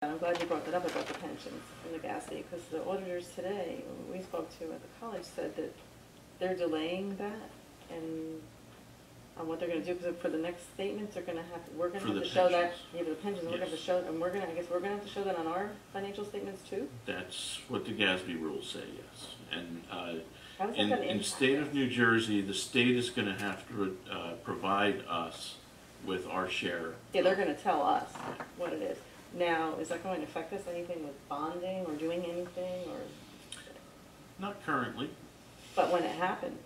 [SPEAKER 2] I'm glad you brought that up about the pensions and the GASB, because the auditors today, we spoke to at the college, said that they're delaying that, and on what they're gonna do, because for the next statements, they're gonna have, we're gonna
[SPEAKER 4] For
[SPEAKER 2] have
[SPEAKER 4] the
[SPEAKER 2] to show that,
[SPEAKER 4] pensions.
[SPEAKER 2] yeah, for the pensions, we're gonna have to
[SPEAKER 4] Yes.
[SPEAKER 2] show, and we're gonna, I guess we're gonna have to show that on our financial statements too?
[SPEAKER 4] That's what the GASB rules say, yes. And
[SPEAKER 2] How is that
[SPEAKER 4] in
[SPEAKER 2] gonna
[SPEAKER 4] the
[SPEAKER 2] impact
[SPEAKER 4] state
[SPEAKER 2] us?
[SPEAKER 4] of New Jersey, the state is gonna have to provide us with our share.
[SPEAKER 2] Yeah, they're gonna tell us what it is. Now, is that going to affect us anything with bonding or doing anything, or,
[SPEAKER 4] Not currently.
[SPEAKER 2] but when it happens,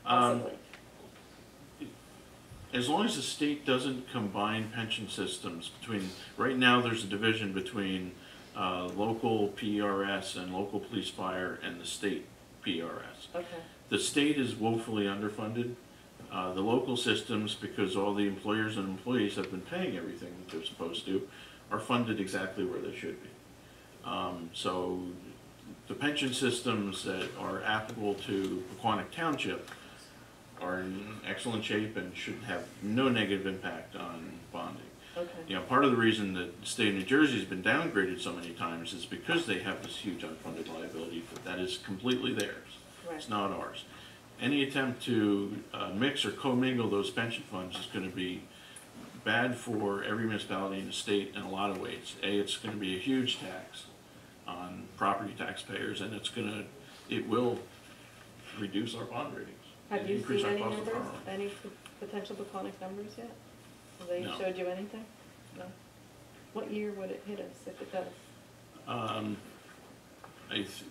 [SPEAKER 4] Um,
[SPEAKER 2] possibly?
[SPEAKER 4] As long as the state doesn't combine pension systems between, right now there's a division between local PRS and local police fire and the state PRS.
[SPEAKER 2] Okay,
[SPEAKER 4] The state is woefully underfunded. The local systems, because all the employers and employees have been paying everything that they're supposed to, are funded exactly where they should be. So the pension systems that are applicable to Pequannock Township are in excellent shape and should have no negative impact on bonding.
[SPEAKER 2] okay.
[SPEAKER 4] You know, part of the reason that the state of New Jersey has been downgraded so many times is because they have this huge unfunded liability that is completely theirs.
[SPEAKER 2] Right.
[SPEAKER 4] It's not ours. Any attempt to mix or commingle those pension funds is going to be bad for every municipality in the state in a lot of ways. It's going to be a huge tax on property taxpayers, and it will reduce our bond ratings.
[SPEAKER 2] Have
[SPEAKER 4] and
[SPEAKER 2] you
[SPEAKER 4] increase
[SPEAKER 2] seen
[SPEAKER 4] our
[SPEAKER 2] any
[SPEAKER 4] cost of
[SPEAKER 2] numbers,
[SPEAKER 4] borrowing.
[SPEAKER 2] any potential Pequannock numbers yet? Have they
[SPEAKER 4] No.
[SPEAKER 2] showed you anything? No? What year would it hit us if it does?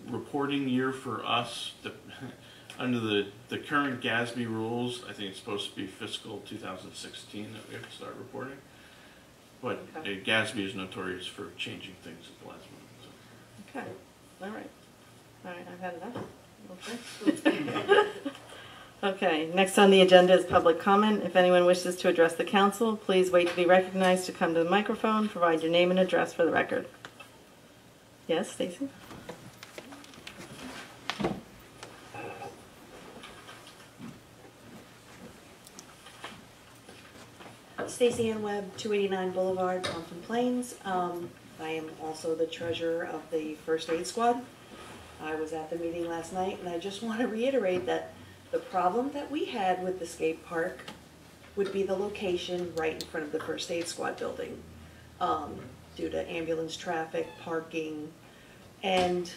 [SPEAKER 4] Reporting year for us, under the current GASB rules, I think it's supposed to be fiscal 2016 that we have to start reporting. But
[SPEAKER 2] Okay.
[SPEAKER 4] GASB is notorious for changing things at the last minute.
[SPEAKER 2] Okay, all right. All right, I've had enough. Okay. Okay, next on the agenda is public comment. If anyone wishes to address the council, please wait to be recognized to come to the microphone. Provide your name and address for the record. Yes, Stacy?
[SPEAKER 15] Stacy Ann Webb, 289 Boulevard, Compton Plains. I am also the treasurer of the First Aid Squad. I was at the meeting last night, and I just want to reiterate that the problem that we had with the skate park would be the location right in front of the First Aid Squad building, due to ambulance traffic, parking, and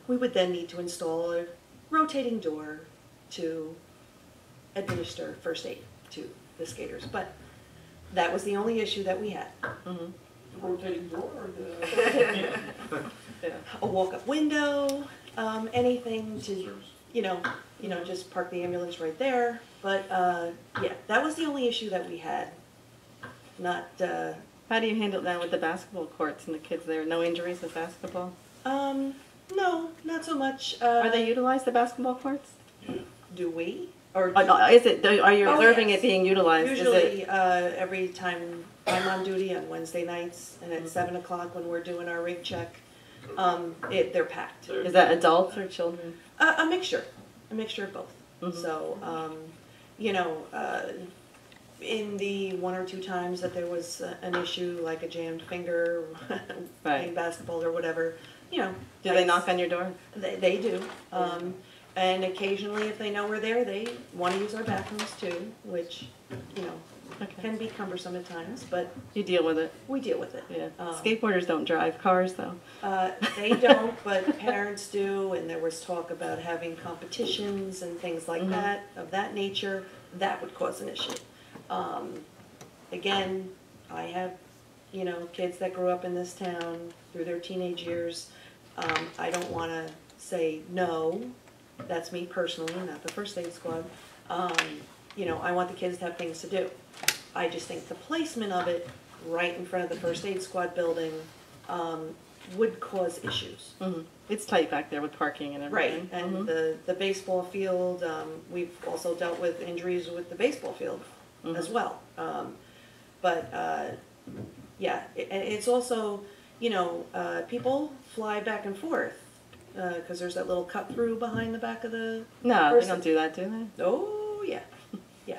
[SPEAKER 15] we would then need to install a rotating door to administer first aid to the skaters. But that was the only issue that we had.
[SPEAKER 2] Mm-hmm.
[SPEAKER 5] The rotating door or the?
[SPEAKER 2] Yeah.
[SPEAKER 15] A walk-up window, anything to, just park the ambulance right there. But, yeah, that was the only issue that we had. Not,
[SPEAKER 2] How do you handle that with the basketball courts and the kids there? No injuries with basketball?
[SPEAKER 15] no, not so much.
[SPEAKER 2] Are they utilized, the basketball courts?
[SPEAKER 15] Do we? Or
[SPEAKER 2] No, are you
[SPEAKER 15] Oh,
[SPEAKER 2] observing
[SPEAKER 15] yes.
[SPEAKER 2] it being utilized? Is it?
[SPEAKER 15] usually, every time I'm on duty on Wednesday nights, and at 7 o'clock when we're doing our rig check, they're packed.
[SPEAKER 2] Is that adults or children?
[SPEAKER 15] A mixture of both.
[SPEAKER 2] Mhm.
[SPEAKER 15] So, in the one or two times that there was an issue, like a jammed finger, playing basketball or whatever,
[SPEAKER 2] Do they knock on your door?
[SPEAKER 15] They do. And occasionally, if they know we're there, they want to use our bathrooms too, which, can be cumbersome at times, but
[SPEAKER 2] You deal with it?
[SPEAKER 15] we deal with it.
[SPEAKER 2] Yeah. Skateboarders don't drive cars, though.
[SPEAKER 15] They don't, but parents do, and there was talk about having competitions and things like
[SPEAKER 2] Mhm.
[SPEAKER 15] that, of that nature. That would cause an issue. Again, I have, kids that grew up in this town through their teenage years. I don't want to say no. That's me personally, not the First Aid Squad. I want the kids to have things to do. I just think the placement of it right in front of the First Aid Squad building would cause issues.
[SPEAKER 2] It's tight back there with parking and everything.
[SPEAKER 15] Right, and the baseball field, we've also dealt with injuries with the baseball field as well. Yeah, and it's also, you know, people fly back and forth, because there's that little cut through behind the back of the
[SPEAKER 2] No,
[SPEAKER 15] person.
[SPEAKER 2] they don't do that, do they?
[SPEAKER 15] Oh, yeah, yeah.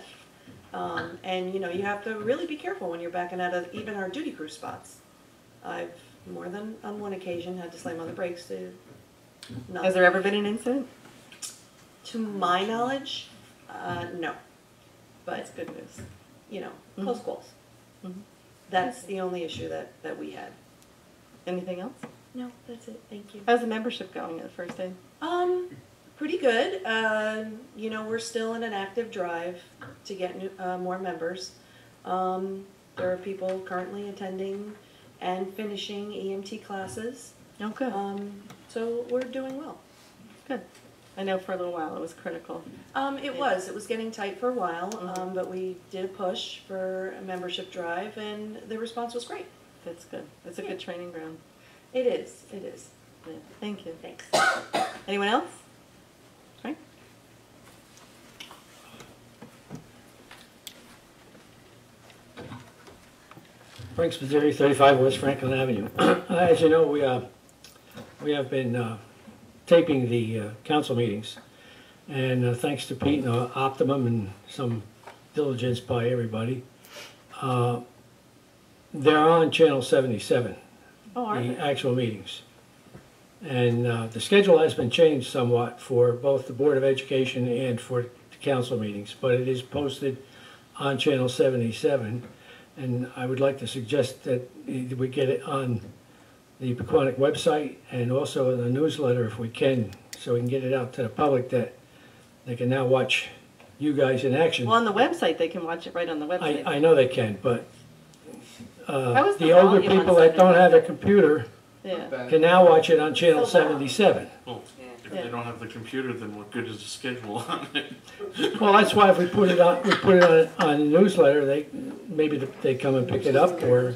[SPEAKER 15] And, you know, you have to really be careful when you're backing out of even our duty crew spots. I've, more than on one occasion, had to slam on the brakes to not...
[SPEAKER 2] Has there ever been an incident?
[SPEAKER 15] To my knowledge, no. But,
[SPEAKER 2] That's good news.
[SPEAKER 15] you know, close calls. That's the only issue that we had.
[SPEAKER 2] Anything else?
[SPEAKER 15] No, that's it, thank you.
[SPEAKER 2] How's the membership going at the first aid?
[SPEAKER 15] Pretty good. You know, we're still in an active drive to get new, more members. There are people currently attending and finishing EMT classes.
[SPEAKER 2] Oh, good.
[SPEAKER 15] So we're doing well.
[SPEAKER 2] Good. I know for a little while it was critical.
[SPEAKER 15] It was getting tight for a while, but we did a push for a membership drive and the response was great.
[SPEAKER 2] That's good. It's a good training ground.
[SPEAKER 15] It is, it is.
[SPEAKER 2] Yeah. Thank you.
[SPEAKER 15] Thanks.
[SPEAKER 2] Anyone else? Right.
[SPEAKER 16] Frank Spazeri, 35 West Franklin Avenue. As you know, we have been taping the council meetings, and thanks to Pete and Optimum and some diligence by everybody, they're on channel 77, the actual meetings. And the schedule has been changed somewhat for both the Board of Education and for the council meetings, but it is posted on channel 77. And I would like to suggest that we get it on the Pequannock website and also in the newsletter if we can, so we can get it out to the public that they can now watch you guys in action.
[SPEAKER 2] Well, on the website, they can watch it right on the website.
[SPEAKER 16] I know they can, but
[SPEAKER 2] was the
[SPEAKER 16] the older
[SPEAKER 2] volume on
[SPEAKER 16] people that don't have a computer
[SPEAKER 2] Yeah.
[SPEAKER 16] can now watch it on channel 77.
[SPEAKER 4] Well, if they don't have the computer, then what good is the schedule on it?
[SPEAKER 16] Well, that's why if we put it on the newsletter, maybe they come and pick it up, or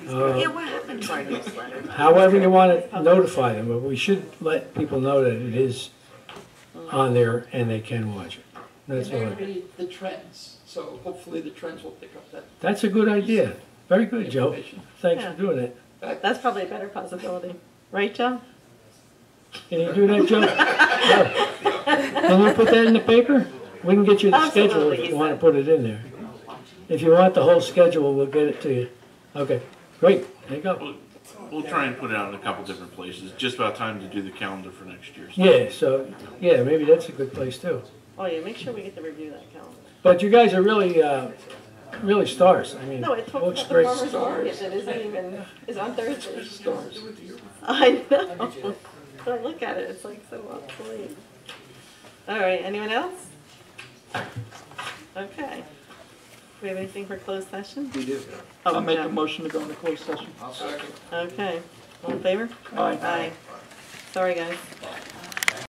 [SPEAKER 15] Yeah, what happened to our newsletter?
[SPEAKER 16] however you want to notify them. But we should let people know that it is on there and they can watch it. That's all.
[SPEAKER 5] The trends, so hopefully the trends will pick up that.
[SPEAKER 16] That's a good idea. Very good, Joe. Thanks
[SPEAKER 2] Yeah.
[SPEAKER 16] for doing it.
[SPEAKER 2] That's probably a better possibility. Right, Joe?
[SPEAKER 16] Can you do that, Joe? Yeah. Can you put that in the paper? We can get you the schedule
[SPEAKER 2] Absolutely,
[SPEAKER 16] if
[SPEAKER 2] he
[SPEAKER 16] you want to
[SPEAKER 2] said.
[SPEAKER 16] put it in there. If you want the whole schedule, we'll get it to you. Okay, great. There you go.
[SPEAKER 4] We'll try and put it out in a couple different places. Just about time to do the calendar for next year.
[SPEAKER 16] Yeah, so, yeah, maybe that's a good place too.
[SPEAKER 2] Oh, yeah, make sure we get to review that calendar.
[SPEAKER 16] But you guys are really, really stars. I mean,
[SPEAKER 2] No, it talks
[SPEAKER 16] looks
[SPEAKER 2] about the
[SPEAKER 16] great.
[SPEAKER 2] farmer's market that isn't even, is on Thursday. I know. When I look at it, it's like so obsolete. All right, anyone else? Okay. Do we have anything for closed session?
[SPEAKER 5] We do.
[SPEAKER 2] Oh,
[SPEAKER 5] I'll make
[SPEAKER 2] yeah.
[SPEAKER 5] a motion to go into closed session.
[SPEAKER 9] I'll second.
[SPEAKER 2] Okay. All in favor?
[SPEAKER 5] Aye.
[SPEAKER 2] Aye. Sorry, guys.